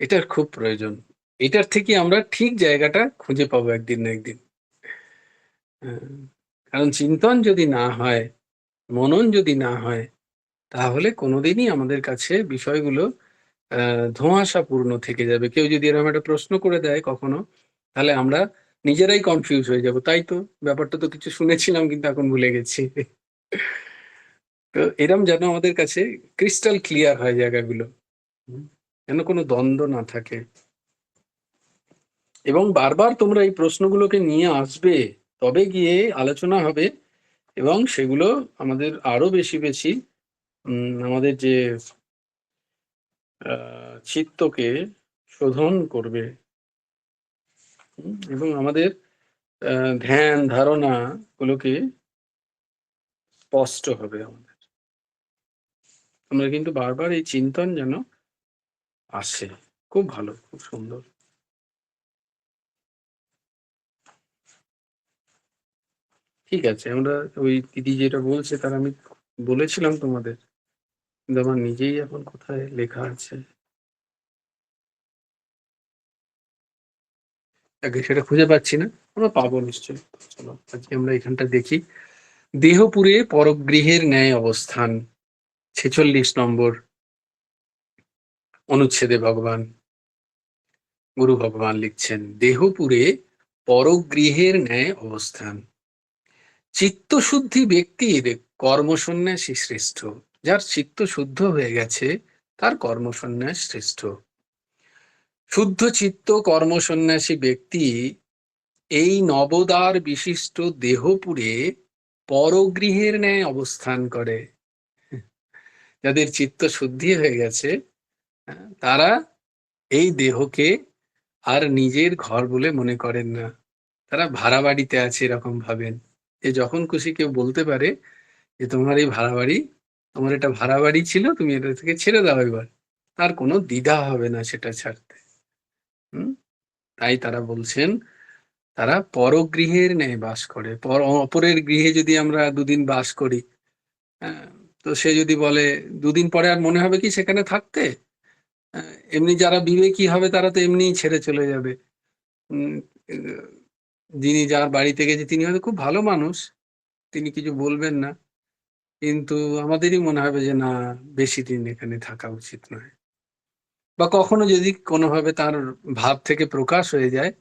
A: এটার খুব প্রয়োজন। এটার থেকে আমরা ঠিক জায়গাটা খুঁজে পাবো একদিন না একদিন। হ্যাঁ, কারণ চিন্তন যদি না হয়, মনন যদি না হয়, তাহলে কোনোদিনই আমাদের কাছে বিষয়গুলো ধোঁয়াশাপূর্ণ থেকে যাবে। কেউ যদি এরকম একটা প্রশ্ন করে দেয় কখনো, তাহলে আমরা নিজেরাই কনফিউজ হয়ে যাব। তাই তো, ব্যাপারটা তো কিছু শুনেছিলাম কিন্তু এখন ভুলে গেছি। তো এরম যেন আমাদের কাছে ক্রিস্টাল ক্লিয়ার হয় জায়গাগুলো। হুম, যেন কোনো দ্বন্দ্ব না থাকে। এবং বারবার তোমরা এই প্রশ্নগুলোকে নিয়ে আসবে, তবে গিয়ে আলোচনা হবে এবং সেগুলো আমাদের আরো বেশি বেশি আমাদের যে চিত্তকে শোধন করবে এবং আমাদের ধ্যান ধারণা গুলোকে স্পষ্ট হবে আমাদের। আমরা কিন্তু বারবার এই চিন্তন যেন আসে। খুব ভালো, খুব সুন্দর। ঠিক আছে, আমরা ওই দিদি যেটা বলছে তার আমি বলেছিলাম তোমাদের, কিন্তু আমার নিজেই এখন কোথায় লেখা আছে আগে সেটা খুঁজে পাচ্ছি না, আমরা পাবো নিশ্চয়ই। চলো আজকে আমরা এখানটা দেখি। দেহপুরে পরগৃহের ন্যায় অবস্থান, 46 নম্বর অনুচ্ছেদে গুরু ভগবান লিখছেন, দেহপুরে পরগৃহের ন্যায় অবস্থান। চিত্তশুদ্ধি ব্যক্তির কর্মসন্ন্যাসী শ্রেষ্ঠ। যার চিত্ত শুদ্ধ হয়ে গেছে তার কর্মসন্ন্যাস শ্রেষ্ঠ। শুদ্ধ চিত্ত কর্মসন্ন্যাসী ব্যক্তি এই নবদ্বার বিশিষ্ট দেহপুরে পরগৃহের ন্যায় অবস্থান করে। যাদের চিত্ত শুদ্ধি হয়ে গেছে তারা এই দেহকে আর নিজের ঘর বলে মনে করেন না, তারা ভাড়া বাড়িতে আছে এরকম ভাবেন। যে যখন খুশি কেউ বলতে পারে যে তোমার এই ভাড়া বাড়ি, তোমার এটা ভাড়া বাড়ি ছিল, তুমি এটা থেকে ছেড়ে দাও এবার, তার কোনো দ্বিধা হবে না সেটা ছাড়তে। তাই তারা বলছেন তারা পরগৃহের ন্যায় বাস করে। অপরের গৃহে যদি আমরা দুদিন বাস করি, তো সে যদি বলে দুদিন পরে আর মনে হবে কি সেখানে থাকতে? এমনি যারা বিবেকী হবে তারা তো এমনিই ছেড়ে চলে যাবে। যিনি যার বাড়িতে গেছে তিনি হয়তো খুব ভালো মানুষ, তিনি কিছু বলবেন না, কিন্তু আমাদেরই মনে হবে যে না, বেশি দিন এখানে থাকা উচিত নয়। বা কখনো যদি কোনোভাবে তার ভাব থেকে প্রকাশ হয়ে যায়,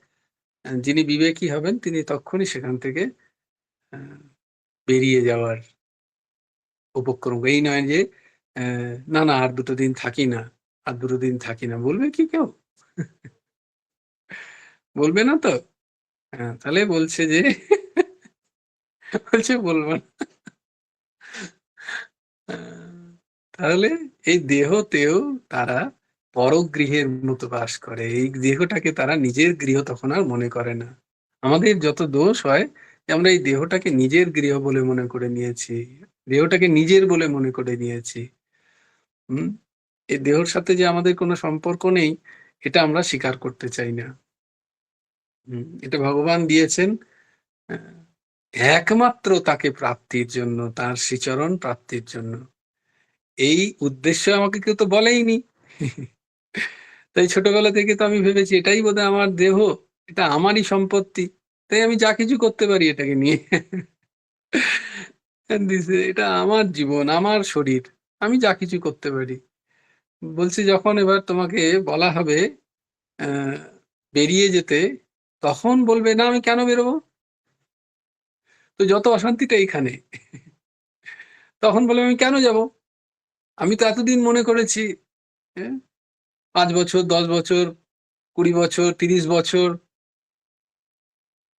A: যিনি বিবেকী হবেন তিনি তখনই সেখান থেকে বেরিয়ে যাওয়ার উপক্রম। এই নয় যে না না আর দুটো দিন থাকি না, আর দুটো দিন থাকি না, বলবে কি কেউ? বলবে না তো। তাহলে বলছে যে বলছে বলবো না। তাহলে এই দেহতেও তারা পরগৃহের মতো বাস করে, এই দেহটাকে তারা নিজের গৃহ তখন আর মনে করে না। আমাদের যত দোষ হয় আমরা এই দেহটাকে নিজের গৃহ বলে মনে করে নিয়েছি, দেহটাকে নিজের বলে মনে করে নিয়েছি। এই দেহর সাথে যে আমাদের কোনো সম্পর্ক নেই এটা আমরা স্বীকার করতে চাই না। এটা ভগবান দিয়েছেন একমাত্র তাকে প্রাপ্তির জন্য, তার শ্রীচরণ প্রাপ্তির জন্য। এই উদ্দেশ্য আমাকে কেউ তো বলেইনি। তাই ছোটবেলা থেকে তো আমি ভেবেছি এটাই বোধহয় আমার দেহ, এটা আমারই সম্পত্তি, তাই আমি যা কিছু করতে পারি এটাকে নিয়ে। এটা আমার জীবন, আমার শরীর, আমি যা কিছু করতে পারি। বলছি যখন এবার তোমাকে বলা হবে বেরিয়ে যেতে, তখন বলবে না আমি কেন বেরোবো, তো যত অশান্তিটা এইখানে। তখন বলবে আমি কেন যাব, আমি তো এতদিন মনে করেছি 5 বছর 10 বছর 20 বছর 30 বছর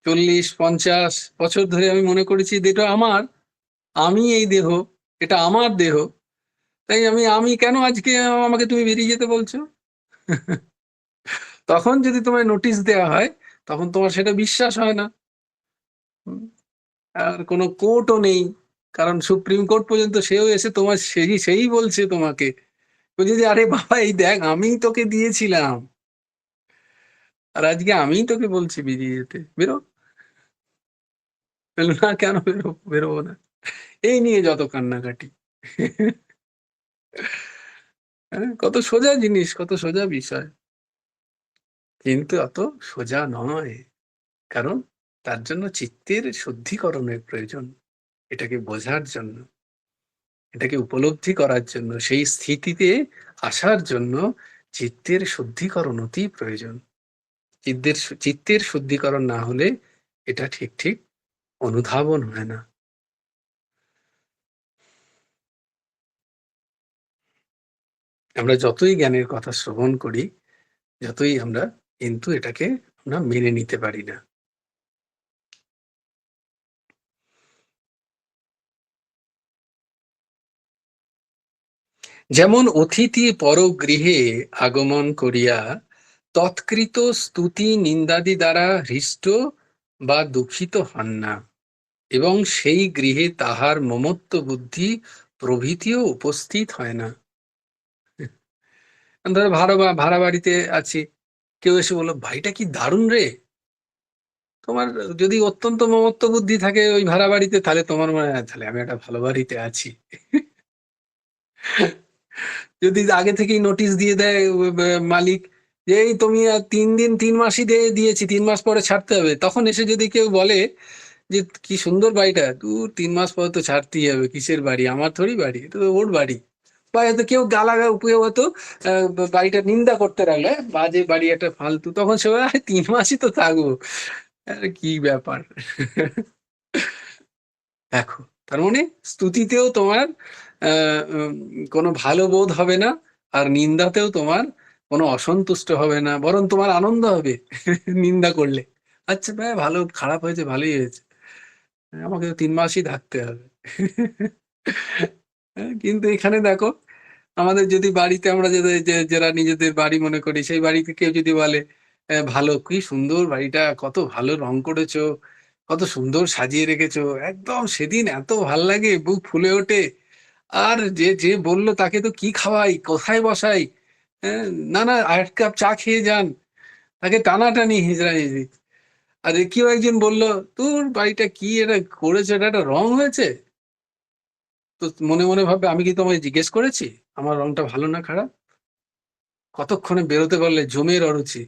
A: 40 50 বছর ধরে আমি মনে করেছি এটা আমার, আমি এই দেহ, এটা আমার দেহ, তাই আমি কেন আজকে আমাকে তুমি বেরিয়ে যেতে বলছো? তখন যদি তোমায় নোটিশ দেওয়া হয় তখন তোমার সেটা বিশ্বাস হয় না। আর কোনো কোর্টও নেই, কারণ সুপ্রিম কোর্ট পর্যন্ত সেও এসে তোমার সেই বলছে তোমাকে, বলছে যে আরে বাবা এই দেখ আমি তোকে দিয়েছিলাম, আর আজকে আমিই তোকে বলছি বেরিয়ে যেতে, বেরো। না কেন বেরোবো না, এই নিয়ে যত কান্নাকাটি। কত সোজা জিনিস, কত সোজা বিষয়, কিন্তু অত সোজা নয়, কারণ তার জন্য চিত্তের শুদ্ধিকরণের প্রয়োজন। এটাকে বোঝার জন্য, এটাকে উপলব্ধি করার জন্য, সেই স্থিতিতে আসার জন্য চিত্তের শুদ্ধিকরণ অতি প্রয়োজন। চিত্তের শুদ্ধিকরণ না হলে এটা ঠিক অনুধাবন হয় না। আমরা যতই জ্ঞানের কথা শ্রবণ করি, যতই আমরা কিন্তু এটাকে আমরা মেনে নিতে পারি না। যেমন অতিথি পরগৃহে আগমন করিয়া তৎকৃত স্তুতি নিন্দাদি দ্বারা হৃষ্ট বা দুঃখিত হন না, এবং সেই গৃহে তাহার মমত্ব বুদ্ধি প্রভৃতিও উপস্থিত হয় না। ধরো ভাড়া বাড়িতে আছি, কেউ এসে বললো ভাইটা কি দারুণ রে, তোমার যদি অত্যন্ত মমত্ব বুদ্ধি থাকে ওই ভাড়া বাড়িতে, তাহলে তোমার মনে হয় তাহলে আমি একটা ভালো বাড়িতে আছি। যদি আগে থেকেই নোটিশ দিয়ে দেয় মালিক যে এই তুমি আর 3 দিন 3 মাসই দিয়েছি, 3 মাস পরে ছাড়তে হবে, তখন এসে যদি কেউ বলে যে কি সুন্দর বাড়িটা, 3 মাস পর তো ছাড়তেই হবে, কিসের বাড়ি, আমার থোড়ি বাড়ি, এটা তো ওর বাড়ি। বা হয়তো কেউ গালাগা উপয়োগ হতো, বাড়িটা নিন্দা করতে লাগলে বাজে বাড়ি একটা ফালতু, তখন সে বলে, 3 মাসই তো থাকবো, আরে কি ব্যাপার। দেখো, তার মানে স্তুতিতেও তোমার কোনো ভালো বোধ হবে না, আর নিন্দাতেও তোমার কোনো অসন্তুষ্ট হবে না, বরং তোমার আনন্দ হবে। নিন্দা করলে আচ্ছা ভাই ভালো, খারাপ হয়েছে ভালোই হয়েছে, আমাকে তো 3 মাসই থাকতে হবে। কিন্তু এখানে দেখো, আমাদের যদি বাড়িতে আমরা যারা নিজেদের বাড়ি মনে করি, সেই বাড়িতে কেউ যদি বলে ভালো, কি সুন্দর বাড়িটা, কত ভালো রং করেছো, কত সুন্দর সাজিয়ে রেখেছো, একদম সেদিন এত ভাল লাগে, বুক ফুলে ওঠে। আর যে যে বললো তাকে তো কি খাওয়াই, কোথায় বসাই, না না আর 1 কাপ চা খেয়ে যান, তাকে টানাটানি হিজড়াহিজড়ি। আর কেউ একজন বললো তোর বাড়িটা কি এটা করেছো, এটা একটা রং হয়েছে, তো মনে মনে ভাববে আমি কি তোমায় জিজ্ঞেস করেছি আমার রংটা ভালো না খারাপ? কতক্ষণে বেরোতে পারলে জমের অরুচি,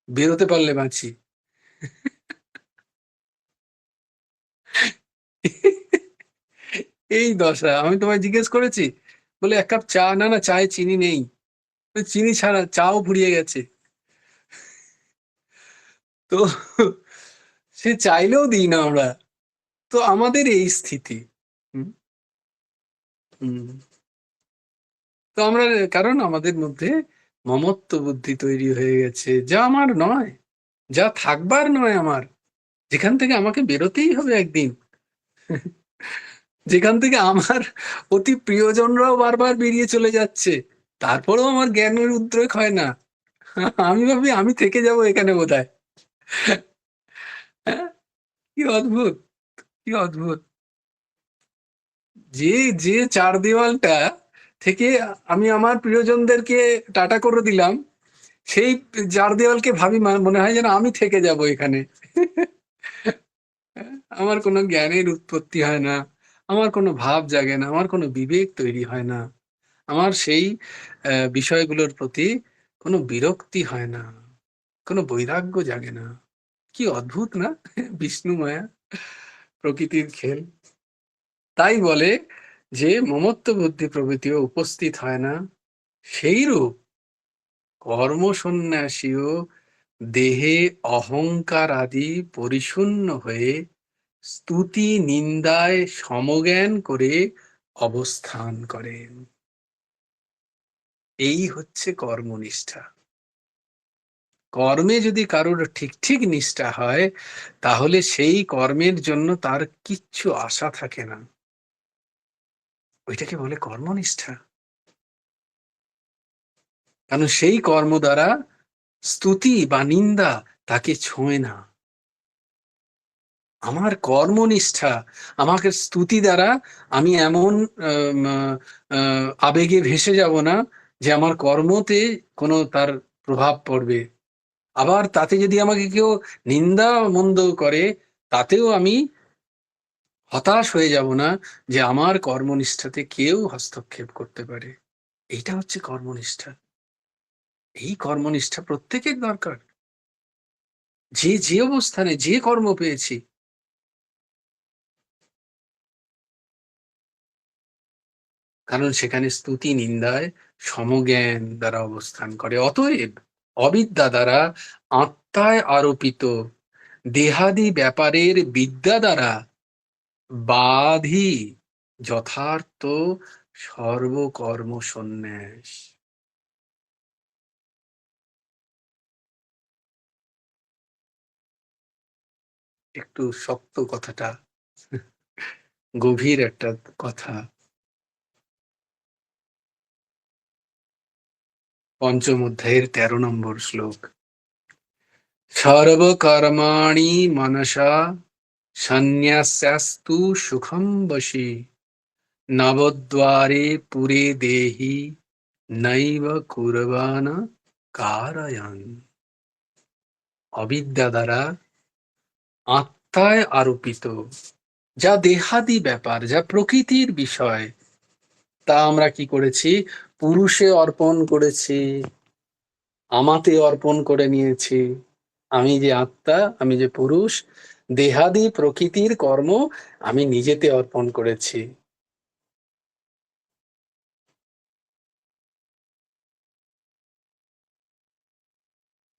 A: বেরোতে পারলে বাঁচি। এই দশা, আমি তোমায় জিজ্ঞেস করেছি বলে 1 কাপ চা, না না চায়ে চিনি নেই, চিনি ছাড়া চাও ফুরিয়ে গেছে। তো সে চাইলেও দিই না আমরা, তো আমাদের এই স্থিতি। হুম, হুম। তো আমরা, কারণ আমাদের মধ্যে মমত্ব বুদ্ধি তৈরি হয়ে গেছে, যা আমার নয়, যা থাকবার নয় আমার, যেখান থেকে আমাকে বেরোতেই হবে একদিন, যেখান থেকে আমার অতি প্রিয়জনরাও বারবার বেরিয়ে চলে যাচ্ছে, তারপরেও আমার জ্ঞানের উদ্রেক হয় না। আমি ভাবি আমি থেকে যাব এখানে বোধহয়। হ্যাঁ, কি অদ্ভুত, কি অদ্ভুত। যে যে চার দেওয়ালটা থেকে আমি আমার প্রিয়জনদেরকে টাটা করে দিলাম, সেই চার দেওয়ালকে ভাবি মনে হয় যেন আমি থেকে যাব এখানে। আমার কোনো জ্ঞানের উৎপত্তি হয় না, আমার কোনো ভাব জাগে না, আমার কোনো বিবেক তৈরি হয় না, আমার সেই বিষয়গুলোর প্রতি কোনো বিরক্তি হয় না, কোনো বৈরাগ্য জাগে না। কি অদ্ভুত না? বিষ্ণু মায়া, প্রকৃতির খেল। তাই বলে যে মমত্ব বুদ্ধি প্রভৃতিও উপস্থিত হয় না, সেইরূপ কর্মসন্ন্যাসীও দেহে অহংকার আদি পরিশূন্য হয়ে স্তুতি নিন্দায় সমজ্ঞান করে অবস্থান করেন। এই হচ্ছে কর্মনিষ্ঠা। কর্মে যদি কারোর ঠিক ঠিক নিষ্ঠা হয়, তাহলে সেই কর্মের জন্য তার কিচ্ছু আশা থাকে না, ওইটাকে বলে কর্মনিষ্ঠা। কারণ সেই কর্ম দ্বারা স্তুতি বা নিন্দা তাকে ছোঁয় না। আমার কর্মনিষ্ঠা, আমাকে স্তুতি দ্বারা আমি এমন আবেগে ভেসে যাব না যে আমার কর্মতে কোনো তার প্রভাব পড়বে। আবার তাতে যদি আমাকে কেউ নিন্দা মন্দ করে, তাতেও আমি হতাশ হয়ে যাব না যে আমার কর্মনিষ্ঠাতে কেউ হস্তক্ষেপ করতে পারে। এইটা হচ্ছে কর্মনিষ্ঠা। এই কর্মনিষ্ঠা প্রত্যেকের দরকার, যে যে অবস্থানে যে কর্ম পেয়েছি। কারণ সেখানে স্তুতি নিন্দায় সমজ্ঞান দ্বারা অবস্থান করে। অতএব অবিদ্যা দ্বারা আত্মায় আরোপিত দেহাদি ব্যাপারের বিদ্যা দ্বারা বাধি যথার্থ সর্বকর্ম সন্ন্যাস। একটু শক্ত কথাটা, গভীর একটা কথা। পঞ্চম অধ্যায়ের 13 নম্বর শ্লোক। সর্বকর্মাণি মনসা সন্ন্যাস্যাস্তু সুখম বশী নবদ্বারে পুরে দেহি নৈব কুর্বাণ কারয়ন। অবিদ্যা দ্বারা আত্মায় আরোপিত, যা দেহাদি ব্যাপার, যা প্রকৃতির বিষয়, তা আমরা কি করেছি? পুরুষে অর্পণ করেছি, আমাতে অর্পণ করে নিয়েছি। আমি যে আত্মা, আমি যে পুরুষ, দেহাদি প্রকৃতির কর্ম আমি নিজেতে অর্পণ করেছি।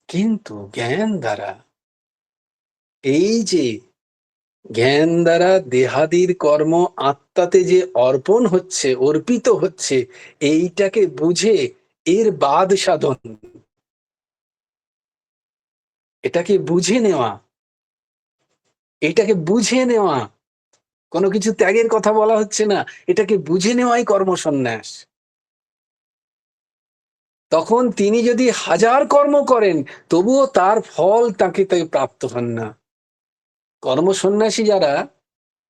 A: কিন্তু জ্ঞান দ্বারা, এই যে জ্ঞান দ্বারা দেহাদির কর্ম আত্মাতে যে অর্পণ হচ্ছে, অর্পিত হচ্ছে, এইটাকে বুঝে এর বাদ সাধন, এটাকে বুঝে নেওয়া, এটাকে বুঝে নেওয়া, কোনো কিছু ত্যাগের কথা বলা হচ্ছে না, এটাকে বুঝে নেওয়াই কর্মসন্ন্যাস। তখন তিনি যদি হাজার কর্ম করেন, তবুও তার ফল তাকে প্রাপ্ত হন না। কর্মসন্ন্যাসী যারা,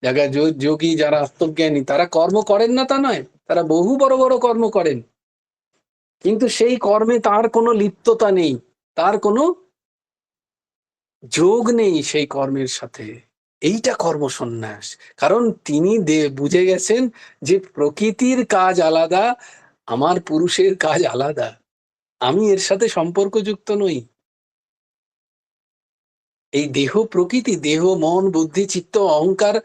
A: যারা যোগী, যারা আত্মজ্ঞানী, তারা কর্ম করেন না তা নয়, তারা বহু বড় বড় কর্ম করেন, কিন্তু সেই কর্মে তার কোনো লিপ্ততা নেই, তার কোনো যোগ নেই সেই কর্মের সাথে। এইটা কর্মসন্ন্যাস। কারণ তিনি বুঝে গেছেন যে প্রকৃতির কাজ আলাদা, আমার পুরুষের কাজ আলাদা, আমি এর সাথে সম্পর্কযুক্ত নই। এই দেহ প্রকৃতি, দেহ, মন, বুদ্ধি, চিত্ত, অহংকার,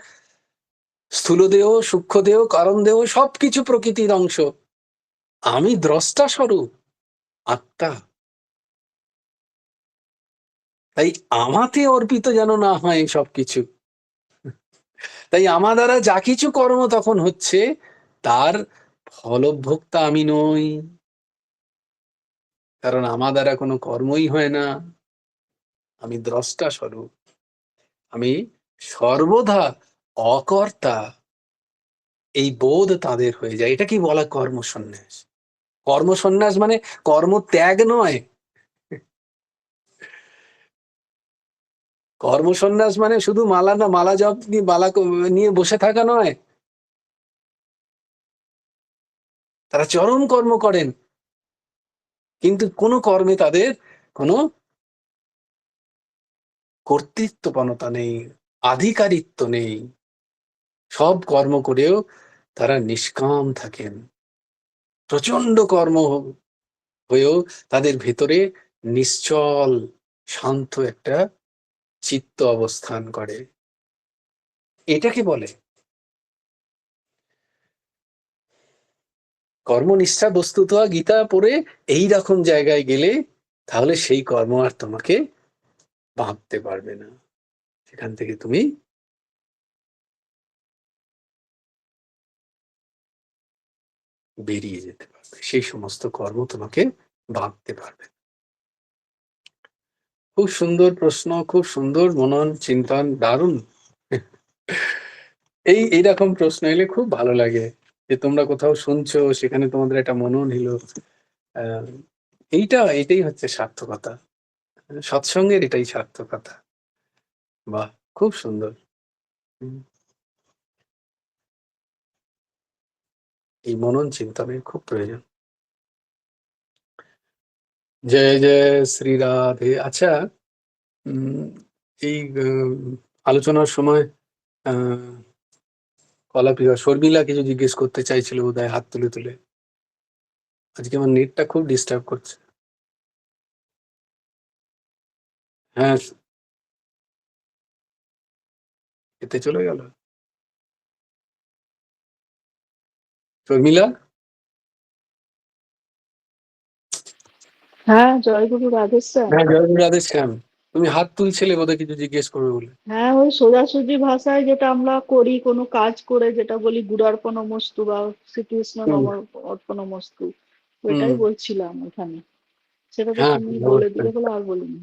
A: স্থূল দেহ, সূক্ষ্ম দেহ, কারণ দেহ, সবকিছু প্রকৃতির অংশ। আমি দ্রষ্টা স্বরূপ আত্মা। তাই আমাতে অর্পিত যেন না হয় সবকিছু। তাই আমার দ্বারা যা কিছু কর্ম তখন হচ্ছে, তার ফলভোক্তা আমি নই, কারণ আমার দ্বারা কোনো কর্মই হয় না। আমি দ্রষ্টা স্বরূপ, আমি সর্বদা অকর্তা, এই বোধ তাদের হয়ে যায়। এটা কি বলা কর্মসন্ন্যাস? কর্মসন্ন্যাস মানে কর্মত্যাগ নয়। কর্মসন্ন্যাস মানে শুধু মালা জপ নিয়ে, নিয়ে বসে থাকা নয়। তারা চরম কর্ম করেন, কিন্তু কোনো কর্মে তাদের কোনো কর্তৃত্বপনতা নেই, আধিকারিত্ব নেই। সব কর্ম করেও তারা নিষ্কাম থাকেন। প্রচন্ড কর্ম হয়েও তাদের ভেতরে নিশ্চল, শান্ত একটা চিত্ত অবস্থান করে। এটাকে বলে কর্মনিষ্ঠা। বস্তুত গীতা পড়ে এই রকম জায়গায় গেলে তাহলে সেই কর্ম আর তোমাকে ভাবতে পারবে না, সেখান থেকে তুমি বেরিয়ে যেতে পারবে, সেই সমস্ত কর্ম তোমাকে ভাবতে পারবে। খুব সুন্দর প্রশ্ন, খুব সুন্দর মনন চিন্তন, দারুণ। এইরকম প্রশ্ন এলে খুব ভালো লাগে, যে তোমরা কোথাও শুনছো, সেখানে তোমাদের একটা মনন হলো। এটাই হচ্ছে সার্থকতা, সৎসঙ্গের এটাই সার্থকতা। বাহ, খুব সুন্দর। এই মনন চিন্তনের খুব প্রয়োজন। জয় জয় শ্রী রাধে। আচ্ছা, এই আলোচনার সময় কলাপ্রিয়া শর্মিলা কিছু জিজ্ঞেস করতে চাইছিল বোধহয়, হাত তুলে তুলে। আজকে আমার নেটটা খুব ডিস্টার্ব করছে। হ্যাঁ, এতে চলে গেল শর্মিলা।
D: হ্যাঁ, জয়গুরু রাধেশ্যাম।
A: হ্যাঁ, জয় গুরু রাধে শ্যাম। তুমি হাত তুলছিলে বোধহয় কিছু জিজ্ঞেস করবে বলে।
D: হ্যাঁ, ওই সোজাসুজি ভাষায় যেটা আমরা করি, কোনো কাজ করে যেটা বলি গুড়ার্পণমস্তু বা শ্রীকৃষ্ণ নম
A: হুম,
D: অর্পণমস্তু,
A: হুম,
D: ওইটাই বলছিলাম ওখানে। সেটা তো
A: হ্যাঁ,
D: তুমি বলে
A: নমস্কার।
D: দিলে বলে আর বলিনি।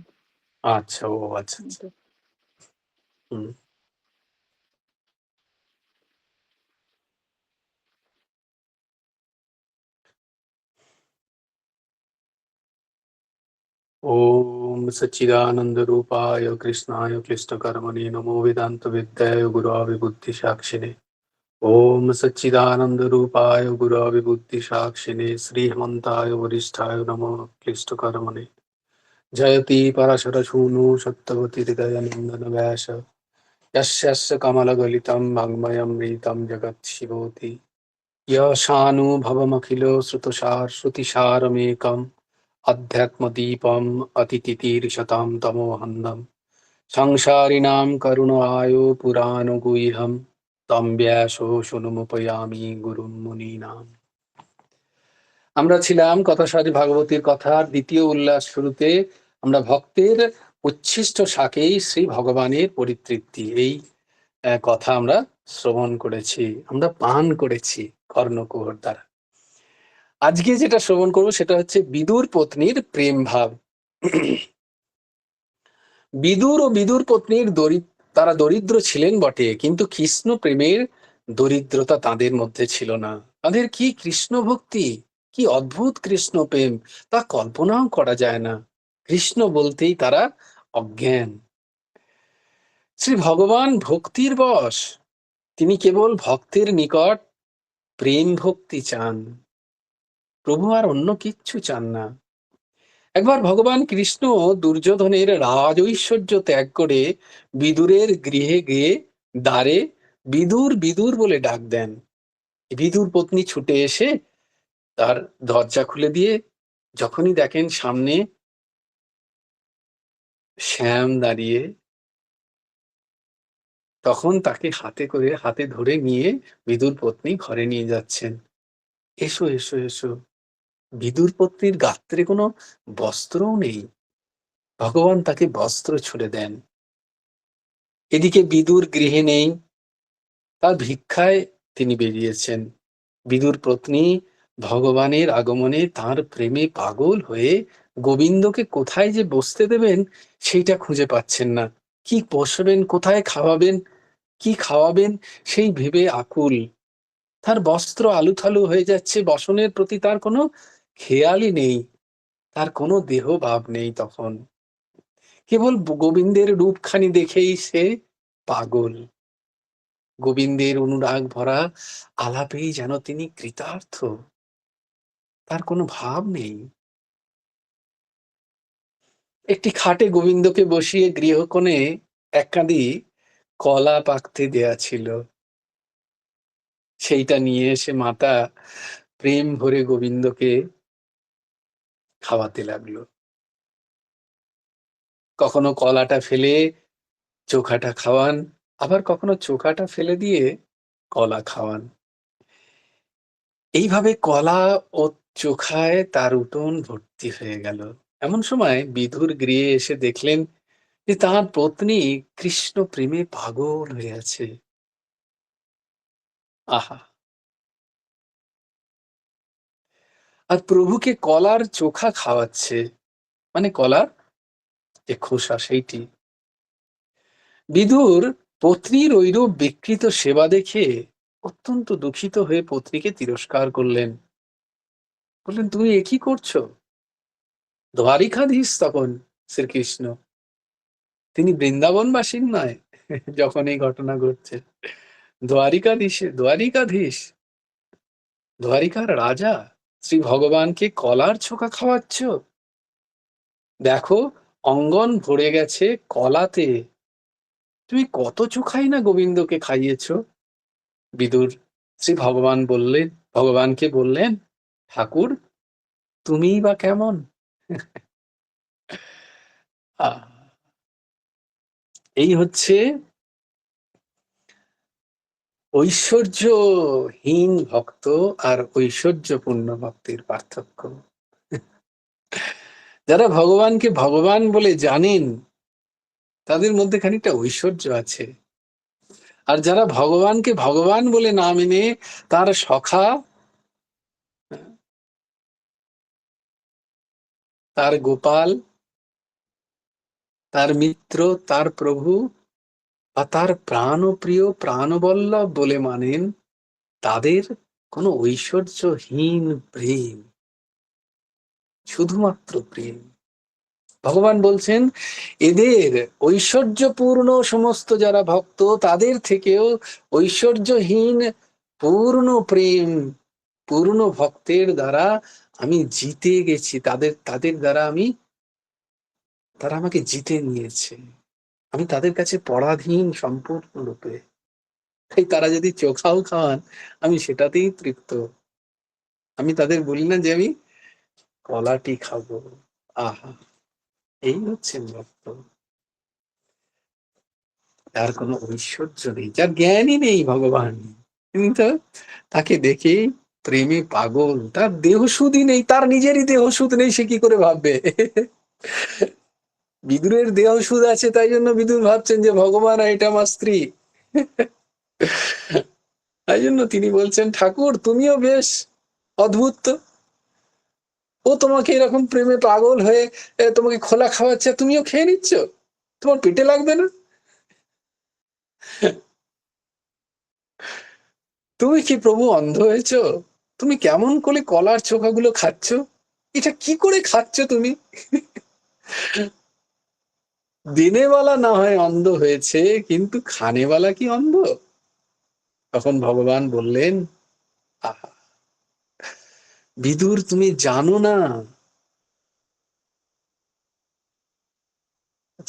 A: আচ্ছা, ও আচ্ছা আচ্ছা।
D: ওটা।
A: হুম। ओम सच्चिदानंद रूपाय कृष्णाय क्लिष्टकर्मणे नमो वेदांत विद्याय गुरावि बुद्धि साक्षिणे। ओम सच्चिदानंद रूपाय गुरावि बुद्धि साक्षिणे श्रीमंताय वरिष्ठाय नमो क्लिष्टकर्मणे। जयति पराशर सूनु सत्यवती हृदय नंदन व्यास यस्यस्य कमलगलितं वाङ्मयमृतं जगत् शिवोति यशानुभवमखिलो श्रुतिसारमेकम् अध्यात्मदीपम् अतितितीर्षतां तमोहन्दम् সংসারিণাম করুণায় পুরাণ গুহ্যম তম ব্যাস শুনুমুপয়ামি গুরুম মুনীনাম। আমরা ছিলাম কথাসারি ভাগবতীর কথার দ্বিতীয় উল্লাস শুরুতে। আমরা ভক্তের উচ্ছিষ্ট শাকেই শ্রী ভগবানের পরিতৃপ্তি, এই কথা আমরা শ্রবণ করেছি, আমরা পান করেছি কর্ণকুহর দ্বারা। আজকে যেটা শ্রবণ করবো সেটা হচ্ছে বিদুর পত্নীর প্রেম ভাব। বিদুর ও বিদুর পত্নীর তারা দরিদ্র ছিলেন বটে, কিন্তু কৃষ্ণ প্রেমের দরিদ্রতা তাদের মধ্যে ছিল না। তাদের কি কৃষ্ণ ভক্তি, কি অদ্ভুত কৃষ্ণ প্রেম, তা কল্পনাও করা যায় না। কৃষ্ণ বলতেই তারা অজ্ঞান। শ্রী ভগবান ভক্তির বশ, তিনি কেবল ভক্তের নিকট প্রেম ভক্তি চান, প্রভু আর অন্য কিচ্ছু চান না। একবার ভগবান কৃষ্ণ দুর্যোধনের রাজ ঐশ্বর্য ত্যাগ করে বিদুরের গৃহে গিয়ে দ্বারে বিদুর বিদুর বলে ডাক দেন। বিদুর পত্নী ছুটে এসে তার দরজা খুলে দিয়ে যখনই দেখেন সামনে শ্যাম দাঁড়িয়ে, তখন তাকে হাতে ধরে নিয়ে বিদুর পত্নী ঘরে নিয়ে যাচ্ছেন। এসো এসো এসো। বিদুর পত্নীর গাত্রে কোনো বস্ত্রও নেই, ভগবান তাকে বস্ত্র ছুড়ে দেন। এদিকে বিদুর গৃহে নেই, তার ভিক্ষায় তিনি বেরিয়েছেন। বিদুর পত্নী ভগবানের আগমনে তার প্রেমে পাগল হয়ে গোবিন্দকে কোথায় যে বসতে দেবেন সেইটা খুঁজে পাচ্ছেন না। কি বসবেন, কোথায় খাওয়াবেন, কি খাওয়াবেন সেই ভেবে আকুল। তার বস্ত্র আলুথালু হয়ে যাচ্ছে, বসনের প্রতি তার কোনো খেয়ালই নেই, তার কোনো দেহ ভাব নেই। তখন কেবল গোবিন্দের রূপখানি দেখেই সে পাগল। গোবিন্দের অনুরাগ ভরা আলাপেই যেন তিনি কৃতার্থ, তার কোনো ভাব নেই। একটি খাটে গোবিন্দকে বসিয়ে গৃহকোণে এককাঁদি কলা পাকতে দেয়া ছিল, সেইটা নিয়ে এসে মাতা প্রেম ভরে গোবিন্দকে খাওয়াতে লাগলো। কখনো কলাটা ফেলে চোখাটা খাওয়ান, আবার কখনো চোখাটা ফেলে দিয়ে কলা খাওয়ান। এইভাবে কলা ও চোখায় তার উঠোন ভর্তি হয়ে গেল। এমন সময় বিদুর গৃহে এসে দেখলেন যে তার পত্নী কৃষ্ণ প্রেমে পাগল হয়ে আছে। আহা! আর প্রভুকে কলার চোখা খাওয়াচ্ছে, মানে কলার যে খোসা সেইটি। বিদুর পত্নীর ঐরূপ বিকৃত সেবা দেখে অত্যন্ত দুঃখিত হয়ে পত্নীকে তিরস্কার করলেন। বললেন, তুমি এ কি করছো? দ্বারিকাধীশ তখন শ্রীকৃষ্ণ, তিনি বৃন্দাবনবাসীর নয় যখন এই ঘটনা ঘটছে। দ্বারিকাধীশ, দ্বারিকার রাজা শ্রী ভগবানকে কলার ছোকা খাওয়াচ্ছ? দেখো অঙ্গন ভরে গেছে কলাতে, তুমি কত চোখাই না গোবিন্দকে খাইয়েছ। বিদুর শ্রী ভগবানকে বললেন, ঠাকুর তুমিই বা কেমন? এই হচ্ছে ঐশ্বর্যহীন ভক্ত আর ঐশ্বর্যপূর্ণ ভক্তির পার্থক্য। যারা ভগবানকে ভগবান বলে জানেন তাদের মধ্যে খানিকটা ঐশ্বর্য আছে, আর যারা ভগবানকে ভগবান বলে না মেনে তার সখা, তার গোপাল, তার মিত্র, তার প্রভু বা তার প্রাণপ্রিয় প্রাণবল্লভ বলে মানেন, তাদের কোনো ঐশ্বর্যহীন প্রেম, শুধুমাত্র প্রেম। ভগবান বলছেন এদের ঐশ্বর্যপূর্ণ সমস্ত যারা ভক্ত তাদের থেকেও ঐশ্বর্যহীন পূর্ণ প্রেম, পূর্ণ ভক্তের দ্বারা আমি জিতে গেছি, তাদের দ্বারা তারা আমাকে জিতে নিয়েছে, আমি তাদের কাছে পরাধীন সম্পূর্ণরূপে। তাই তারা যদি চোখাও খাওয়ান আমি সেটাতেই তৃপ্ত। আমি তাদের বলি না যে আমি কলাটি খাবো। আহা! এই হচ্ছেন ভক্ত। যার কোনো ঐশ্বর্য নেই, যার জ্ঞানই নেই ভগবান। কিন্তু তাকে দেখেই প্রেমে পাগল। তার দেহসুধই নেই, তার নিজেরই দেহসুধ নেই, সে কি করে ভাববে? বিদুরের দেহসুধ আছে, তাই জন্য বিদুর ভাবছেন যে ভগবান আর এটা আমার স্ত্রী। তাই জন্য তিনি বলছেন, ঠাকুর তুমিও বেশ অদ্ভুত তো। ও তোমাকে এরকম প্রেমে পাগল হয়ে তোমাকে খোলা খাওয়াচ্ছে, তুমিও খেয়ে নিচ্ছ, তোমার পেটে লাগবে না? তুমি কি প্রভু অন্ধ হয়েছ? তুমি কেমন করে কলার চোখাগুলো খাচ্ছ? এটা কি করে খাচ্ছ তুমি? দিনেবেলা না হয় অন্ধ হয়েছে, কিন্তু খানেবেলা কি অন্ধ? তখন ভগবান বললেন, আহা বিদুর, তুমি জানো না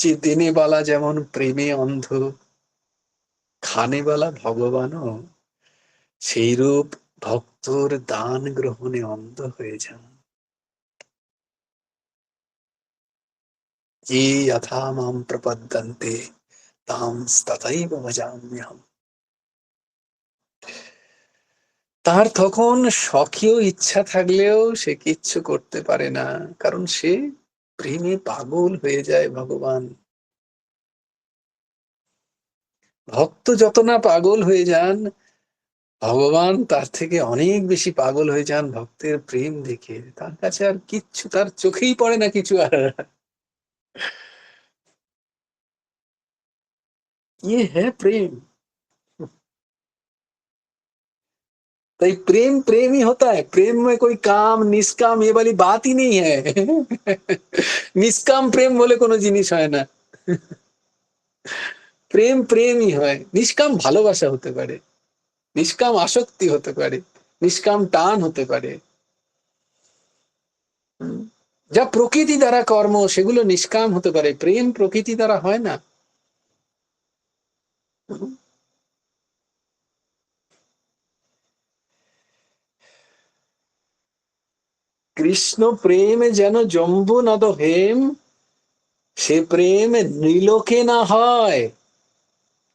A: যে দিনেবেলা যেমন প্রেমে অন্ধ, খানেবেলা ভগবানও সেইরূপ ভক্তর দান গ্রহণে অন্ধ হয়ে যান। যে যথা মাম প্রপদ্যন্তে তাম তথৈব ভজাম্যহম। তার তখন স্বকীয় ইচ্ছা থাকলেও সে কিচ্ছু করতে পারে না, কারণ সে প্রেমে পাগল হয়ে যায় ভগবান। ভক্ত যত না পাগল হয়ে যান, ভগবান তার থেকে অনেক বেশি পাগল হয়ে যান ভক্তের প্রেম দেখে। তার কাছে আর কিচ্ছু, তার চোখেই পড়ে না কিছু আর। ये है प्रेम। तो प्रेम प्रेम ही होता है। प्रेम में कोई काम निष्काम ये वाली बात ही नहीं है। निष्काम प्रेम बोले कोनो जिनिस হয় না। প্রেম প্রেমই হয়। নিষ্কাম ভালোবাসা হতে পারে, নিষ্কাম আসক্তি হতে পারে, নিষ্কাম টান হতে পারে। যা প্রকৃতি দ্বারা কর্ম সেগুলো নিষ্কাম হতে পারে, প্রেম প্রকৃতি দ্বারা হয় না। কৃষ্ণ প্রেম যেন জম্বু নদ হেম, সে প্রেম নীলকে না হয়।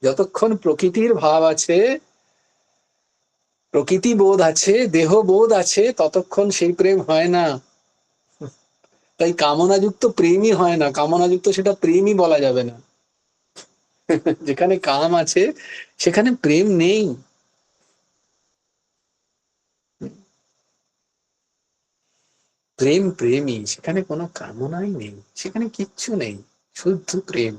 A: যতক্ষণ প্রকৃতির ভাব আছে, প্রকৃতি বোধ আছে, দেহ বোধ আছে, ততক্ষণ সেই প্রেম হয় না। তাই কামনাযুক্ত প্রেমই হয় না। কামনাযুক্ত সেটা প্রেমই বলা যাবে না। যেখানে কাম আছে সেখানে প্রেম নেই। প্রেম প্রেমই, সেখানে কোনো কামনাই নেই, সেখানে কিচ্ছু নেই, শুদ্ধ প্রেম।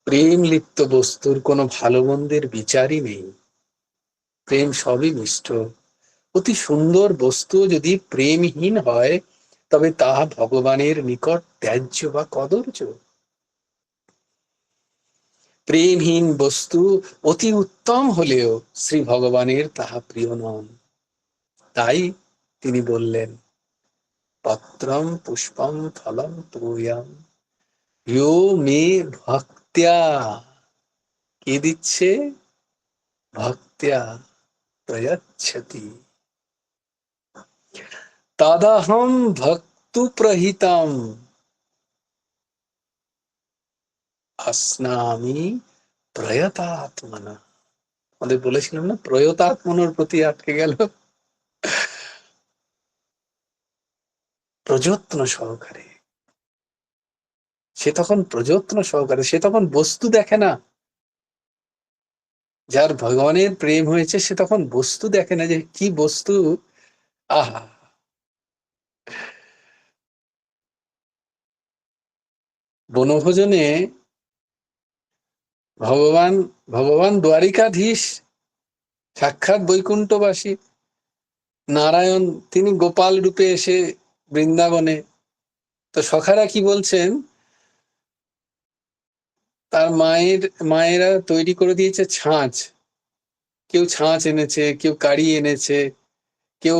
A: প্রেম লিপ্ত বস্তুর কোনো ভালো মন্দের বিচারই নেই। প্রেম সবই মিষ্ট। অতি সুন্দর বস্তু যদি প্রেমহীন হয়, তবে তাহা ভগবানের নিকট ত্যায্য বা কদর্য। প্রেমহীন বস্তু অতি উত্তম হলেও শ্রী ভগবানের তাহা প্রিয় নন। তাই তিনি বললেন, পত্রম পুষ্পম ফলম তোয়ম ইয়ো মে ভক্ত্যা। কে দিচ্ছে? ভক্ত্যা প্রয়চ্ছতি তদহম ভক্তু প্রহিতম আসনামি প্রয়তাত্মনা। আমাদের বলেছিলাম না, প্রয়তাত্মনার প্রতি আটকে গেল। প্রযত্ন সহকারে, সে তখন প্রযত্ন সহকারে, সে তখন বস্তু দেখে না। যার ভগবানের প্রেম হয়েছে সে তখন বস্তু দেখে না যে কি বস্তু। আহা, বনভোজনে ভগবান ভগবান দ্বারিকাধীশ, সাক্ষাৎ বৈকুণ্ঠবাসী নারায়ণ, তিনি গোপাল রূপে এসে বৃন্দাবনে। তো সখারা কি বলছেন, তার মায়েরা তৈরি করে দিয়েছে ছাঁচ। কেউ ছাঁচ এনেছে, কেউ কারি এনেছে, কেউ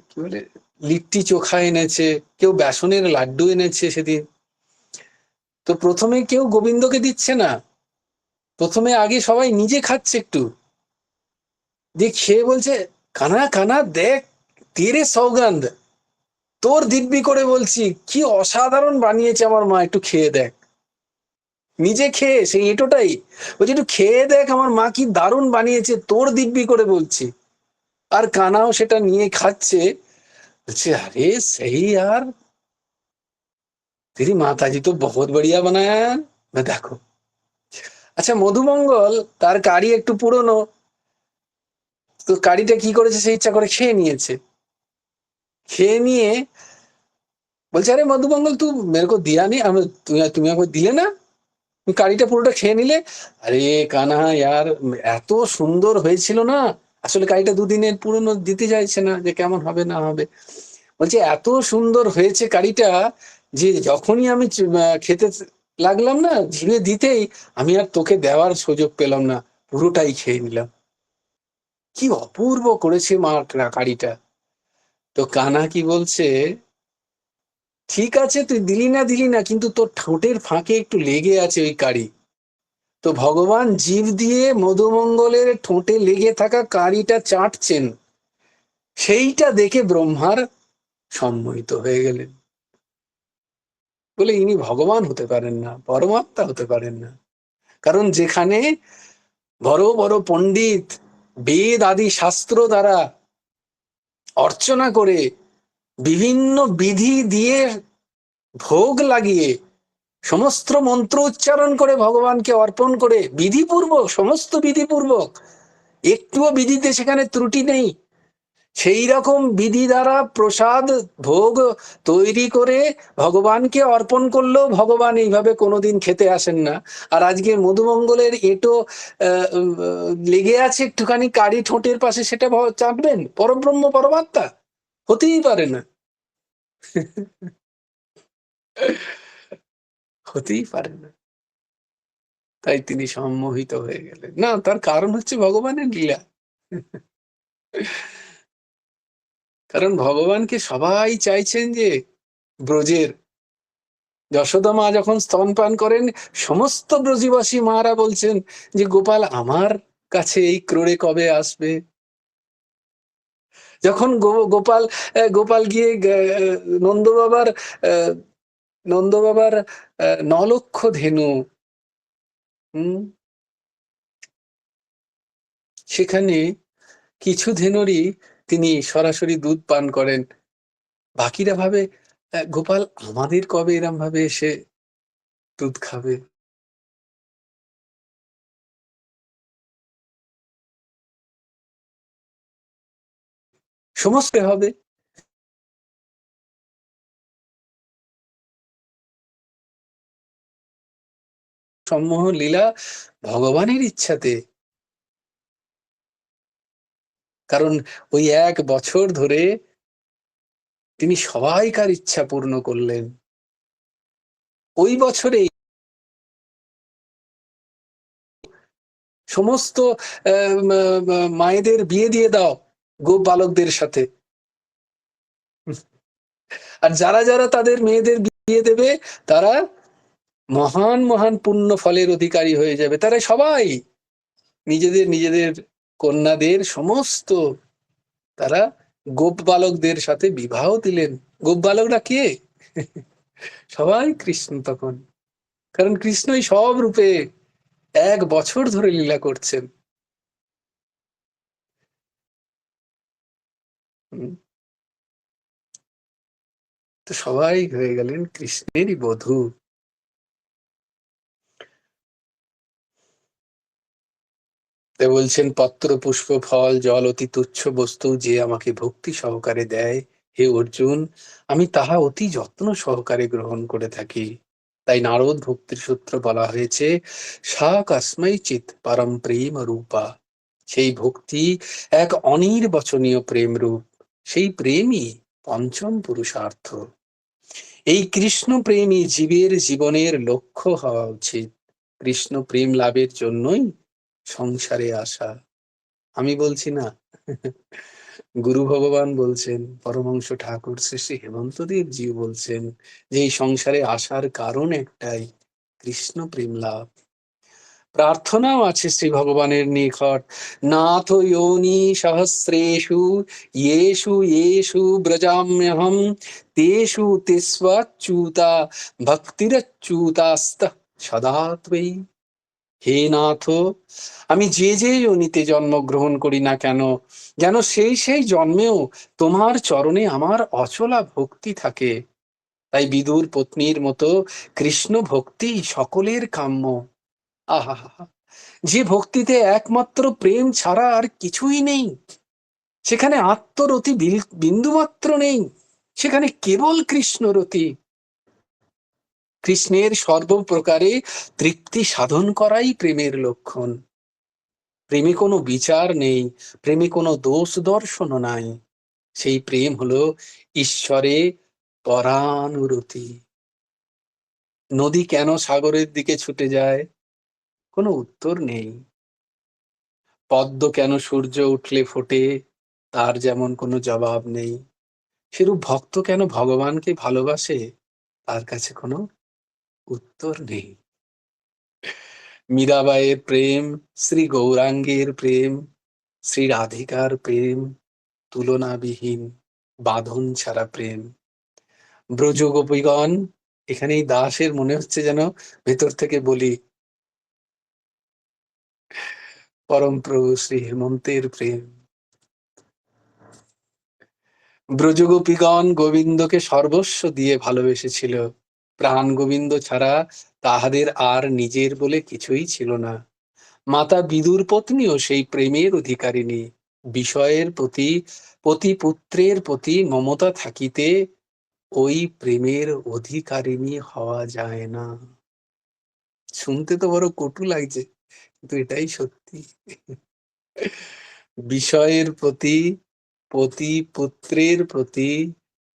A: কি বলে লিট্টি চোখা এনেছে, কেউ বেসনের লাড্ডু এনেছে সেদিন। তো প্রথমে কেউ গোবিন্দকে দিচ্ছে না, প্রথমে আগে সবাই নিজে খাচ্ছে একটু, দিয়ে খেয়ে বলছে কানা কানা দেখ তেরে সৌগন্ধ, তোর দিব্যি করে বলছি কি অসাধারণ বানিয়েছে আমার মা, একটু খেয়ে দেখ। নিজে খেয়ে সেই এঁটোটাই বলছে একটু খেয়ে দেখ আমার মা কি দারুণ বানিয়েছে, তোর দিব্যি করে বলছি। আর কানাও সেটা নিয়ে খাচ্ছে, বলছে আরে সেই यार तेरी माताजी तो बहुत बढ़िया बनाया है। দেখো, আচ্ছা মধুমঙ্গল তার কারি একটু পুরনো, তো কারিটা কি করেছে, সে ইচ্ছা করে খেয়ে নিয়েছে। খেয়ে নিয়ে বলছে আরে মধুমঙ্গল তুই মেরে কো দিয়া নি, আমি তুমি আমাকে দিলে না, তুমি কারিটা পুরোটা খেয়ে নিলে। আরে কানা यार এত সুন্দর হয়েছিল না, আসলে কারিটা দুদিনের পুরনো, দিতে চাইছে না যে কেমন হবে না হবে। বলছে এত সুন্দর হয়েছে কারিটা যে যখনই আমি খেতে লাগলাম না, জিভে দিতেই আমি আর তোকে দেওয়ার সুযোগ পেলাম না, পুরোটাই খেয়ে নিলাম। কি অপূর্ব করেছে মা কারিটা। তো কানা কি বলছে, ঠিক আছে তুই দিলি না কিন্তু তোর ঠোঁটের ফাঁকে একটু লেগে আছে ওই কারি। তো ভগবান জিভ দিয়ে মধুমঙ্গলের ঠোঁটে লেগে থাকা কারিটা চাটছেন, সেইটা দেখে ব্রহ্মার সম্মোহিত হয়ে গেলেন, বলে ইনি ভগবান হতে পারেন না, পরমাত্মা হতে পারেন না। কারণ যেখানে বড় বড় পণ্ডিত বেদ আদি শাস্ত্র দ্বারা অর্চনা করে বিভিন্ন বিধি দিয়ে ভোগ লাগিয়ে সমস্ত মন্ত্র উচ্চারণ করে ভগবানকে অর্পণ করে বিধিপূর্বক, সমস্ত বিধিপূর্বক, একটুও বিধিতে সেখানে ত্রুটি নেই, সেই রকম বিধি দ্বারা প্রসাদ ভোগ তৈরি করে ভগবানকে অর্পণ করলেও ভগবান এইভাবে কোনোদিন খেতে আসেন না। আর আজকে মধুমঙ্গলের এটো লেগে আছে একটুখানি কারি ঠোঁটের পাশে, সেটা চাটবেন? পরব্রহ্ম পরমাত্মা হতেই পারে না, হতেই পারে না। তাই তিনি সম্মোহিত হয়ে গেলেন না, তার কারণ হচ্ছে ভগবানের লীলা। কারণ ভগবানকে সবাই চাইছেন যে ব্রজের, যশোদা মা যখন স্তনপান করেন সমস্ত ব্রজবাসী মারা বলছেন যে গোপাল আমার কাছে এই ক্রোড়ে কবে আসবে। যখন গোপাল গিয়ে নন্দ বাবার 9 লক্ষ ধেনু, সেখানে কিছু ধেনুরই তিনি সরাসরি দুধ পান করেন, বাকিরা ভাবে গোপাল আমাদের কবে এরম ভাবে এসে দুধ খাবে। সমস্ত হবে সম্মোহ লীলা ভগবানের ইচ্ছাতে। কারণ ওই 1 বছর ধরে তিনি সবাইকার ইচ্ছা পূর্ণ করলেন। ওই বছরে সমস্ত মায়েদের বিয়ে দিয়ে দাও গোপ বালকদের সাথে, আর যারা যারা তাদের মেয়েদের বিয়ে দেবে তারা মহান মহান পুণ্য ফলের অধিকারী হয়ে যাবে। তারা সবাই নিজেদের কন্যাদের সমস্ত তারা গোপ বালকদের সাথে বিবাহ দিলেন। গোপ বালকরা কে? সবাই কৃষ্ণ তখন, কারণ কৃষ্ণই সব রূপে 1 বছর ধরে লীলা করছেন। তো সবাই হয়ে গেলেন কৃষ্ণেরই বধূ। তাই বলছেন পত্র পুষ্প ফল জল অতি তুচ্ছ বস্তু যে আমাকে ভক্তি সহকারে দেয়, হে অর্জুন আমি তাহা অতি যত্ন সহকারে গ্রহণ করে থাকি। তাই নারদ ভক্তির সূত্র বলা হয়েছে সা কাস্মৈ চিৎ পরম প্রেম রূপা। সেই ভক্তি এক অনির্বচনীয় প্রেম রূপ, সেই প্রেমই পঞ্চম পুরুষার্থ। এই কৃষ্ণ প্রেমই জীবের জীবনের লক্ষ্য হওয়া উচিত। কৃষ্ণ প্রেম লাভের জন্যই সংসারে আসা। আমি বলছি না, গুরু ভগবান বলছেন, পরমহংস ঠাকুর শ্রী শ্রী হেমন্তদেব জি বলছেন যে এই সংসারে আসার কারণ একটাই, কৃষ্ণ প্রেম লাভ। প্রার্থনাও আছে শ্রী ভগবানের নিকট, নাথ যোনি সহস্রেষু ইয়েষু ইয়েষু ব্রজাম্যহম তেষু তিস্বচ্যুতা ভক্তিরচ্যুতাস্ত সদা ত্বয়ি। হে নাথ, আমি যে যে যোনিতে জন্মগ্রহণ করি না কেন, যেন সেই সেই জন্মেও তোমার চরণে আমার অচলা ভক্তি থাকে। তাই বিদুর পত্নীর মতো কৃষ্ণ ভক্তি সকলের কাম্য। আহা, যে ভক্তিতে একমাত্র প্রেম ছাড়া আর কিছুই নেই, সেখানে আত্মরতি বিন্দুমাত্র নেই, সেখানে কেবল কৃষ্ণরতি। কৃষ্ণের সর্বপ্রকারে তৃপ্তি সাধন করাই প্রেমের লক্ষণ। প্রেমে কোনো বিচার নেই, প্রেমে কোনো দোষ দর্শনও নাই। সেই প্রেম হলো ঈশ্বরে পরানুরতি। নদী কেন সাগরের দিকে ছুটে যায়, কোনো উত্তর নেই। পদ্ম কেন সূর্য উঠলে ফোটে, তার যেমন কোনো জবাব নেই। সেরূপ ভক্ত কেন ভগবানকে ভালোবাসে, তার কাছে কোনো উত্তর নেই। মীরাবাইয়ের প্রেম, শ্রী গৌরাঙ্গের প্রেম, শ্রী রাধিকার প্রেম তুলনাবিহীন, বাঁধন ছাড়া প্রেম। ব্রজ গোপীগণ, এখানেই দাসের মনে হচ্ছে যেন ভেতর থেকে বলি, পরম প্রভু শ্রী হেমন্তের প্রেম। ব্রজগোপীগণ গোবিন্দকে সর্বস্ব দিয়ে ভালোবেসেছিল। প্রাণ গোবিন্দ ছাড়া তাহাদের আর নিজের বলে কিছুই ছিল না। মাতা বিদুর পত্নীও সেই প্রেমের অধিকারিণী। বিষয়ের প্রতি, পতি পুত্রের প্রতি মমতা থাকিতে ওই প্রেমের অধিকারিণী হওয়া যায় না। শুনতে তো বড় কটু লাগছে, কিন্তু এটাই সত্যি। বিষয়ের প্রতি, পতি পুত্রের প্রতি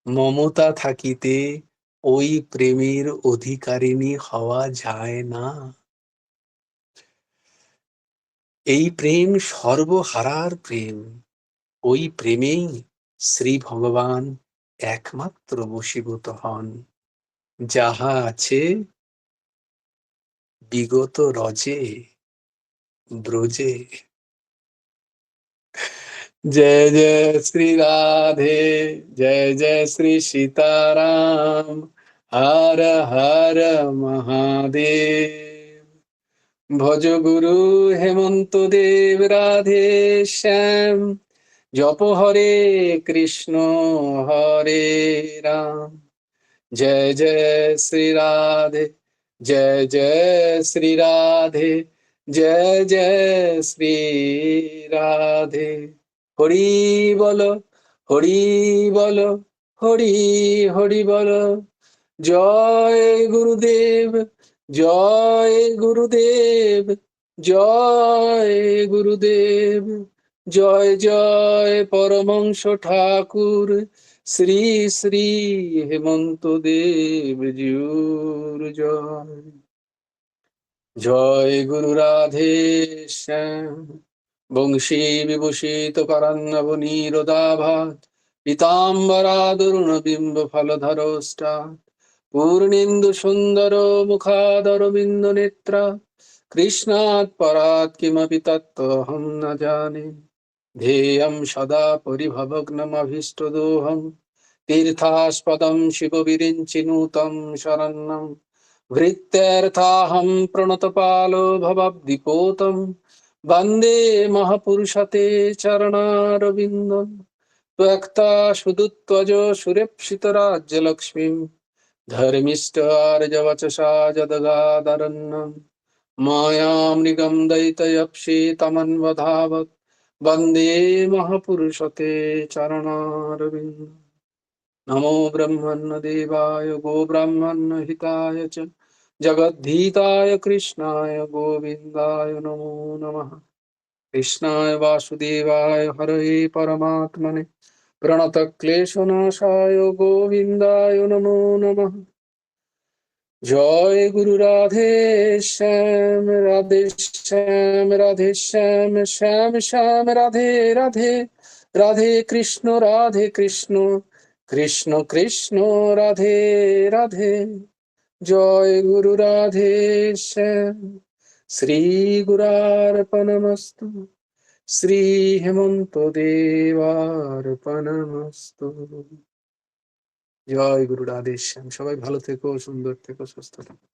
A: মমতা থাকিতে ওই প্রেমের অধিকারিণী হওয়া যায় না। এই প্রেম সর্বহারার প্রেম। ওই প্রেমেই শ্রী ভগবান একমাত্র বশীভূত হন। যাহা আছে বিগত রজে ব্রজে। जय जय श्री राधे, जय जय श्री सीताराम, हर हर महादेव। भज गुरु हेमंत देव राधे श्याम, जप हरे कृष्ण हरे राम। जय जय श्री राधे, जय जय श्री राधे, जय जय श्री राधे। হরি বল, হরি বল, হরি হরি বল। জয় গুরুদেব, জয় গুরুদেব, জয় গুরুদেব। জয় জয় পরমহংস ঠাকুর শ্রী শ্রী হেমন্ত দেব জিউর জয়। জয় গুরু রাধে শ্যাম। বংশী বিভূষিত করান্নব নীরদাভাত, পীতাম্বরাদরুণ বিম্ব ফলধরষ্টা, পূর্ণেন্দু সুন্দর মুখাদর বিন্দ নেত্রা। কৃষ্ণাৎ পরাৎ কিমপি তত্ত্বহং ন জানে, ধ্যেয়ং সদা পরিভবগ্নমভীষ্টদোহং। तीर्थास्पदं शिवविरिञ्चिनुतं शरण्यं, वृत्त्यर्थाहं प्रणतपालो भवाब्धिपोतं। वन्दे महापुरुषते चरणारविन्दं, त्वक्ता सुदुत्वज सुरेप्सितराज्यलक्ष्मीं। धर्मिष्ठ आर्यवचसा जदगादरन्नं, मायामृगं दयितयप्सितमन्वधावत्। वन्दे महापुरुषते चरणारविन्दम्। नमो ब्रह्मण्य देवाय गो ब्राह्मण्य हिताय च, जगद्धिताय कृष्णाय गोविन्दाय नमो नमः। कृष्णाय वासुदेवाय हरये परमात्मने, प्रणतक्लेशनाशाय गोविन्दाय नमो नमः। जय गुरु राधे श्याम, राधे श्याम, राधे श्याम, श्याम श्याम राधे राधे। রাধে কৃষ্ণ কৃষ্ণ কৃষ্ণ রাধে রাধে, জয় গুরু রাধে শ্যাম, শ্রী গুরার্পণমস্তু, শ্রী হেমন্ত দেবার্পণমস্তু। জয় গুরু রাধে শ্যাম। সবাই ভালো থেকো, সুন্দর থেকো, সুস্থ থেকো।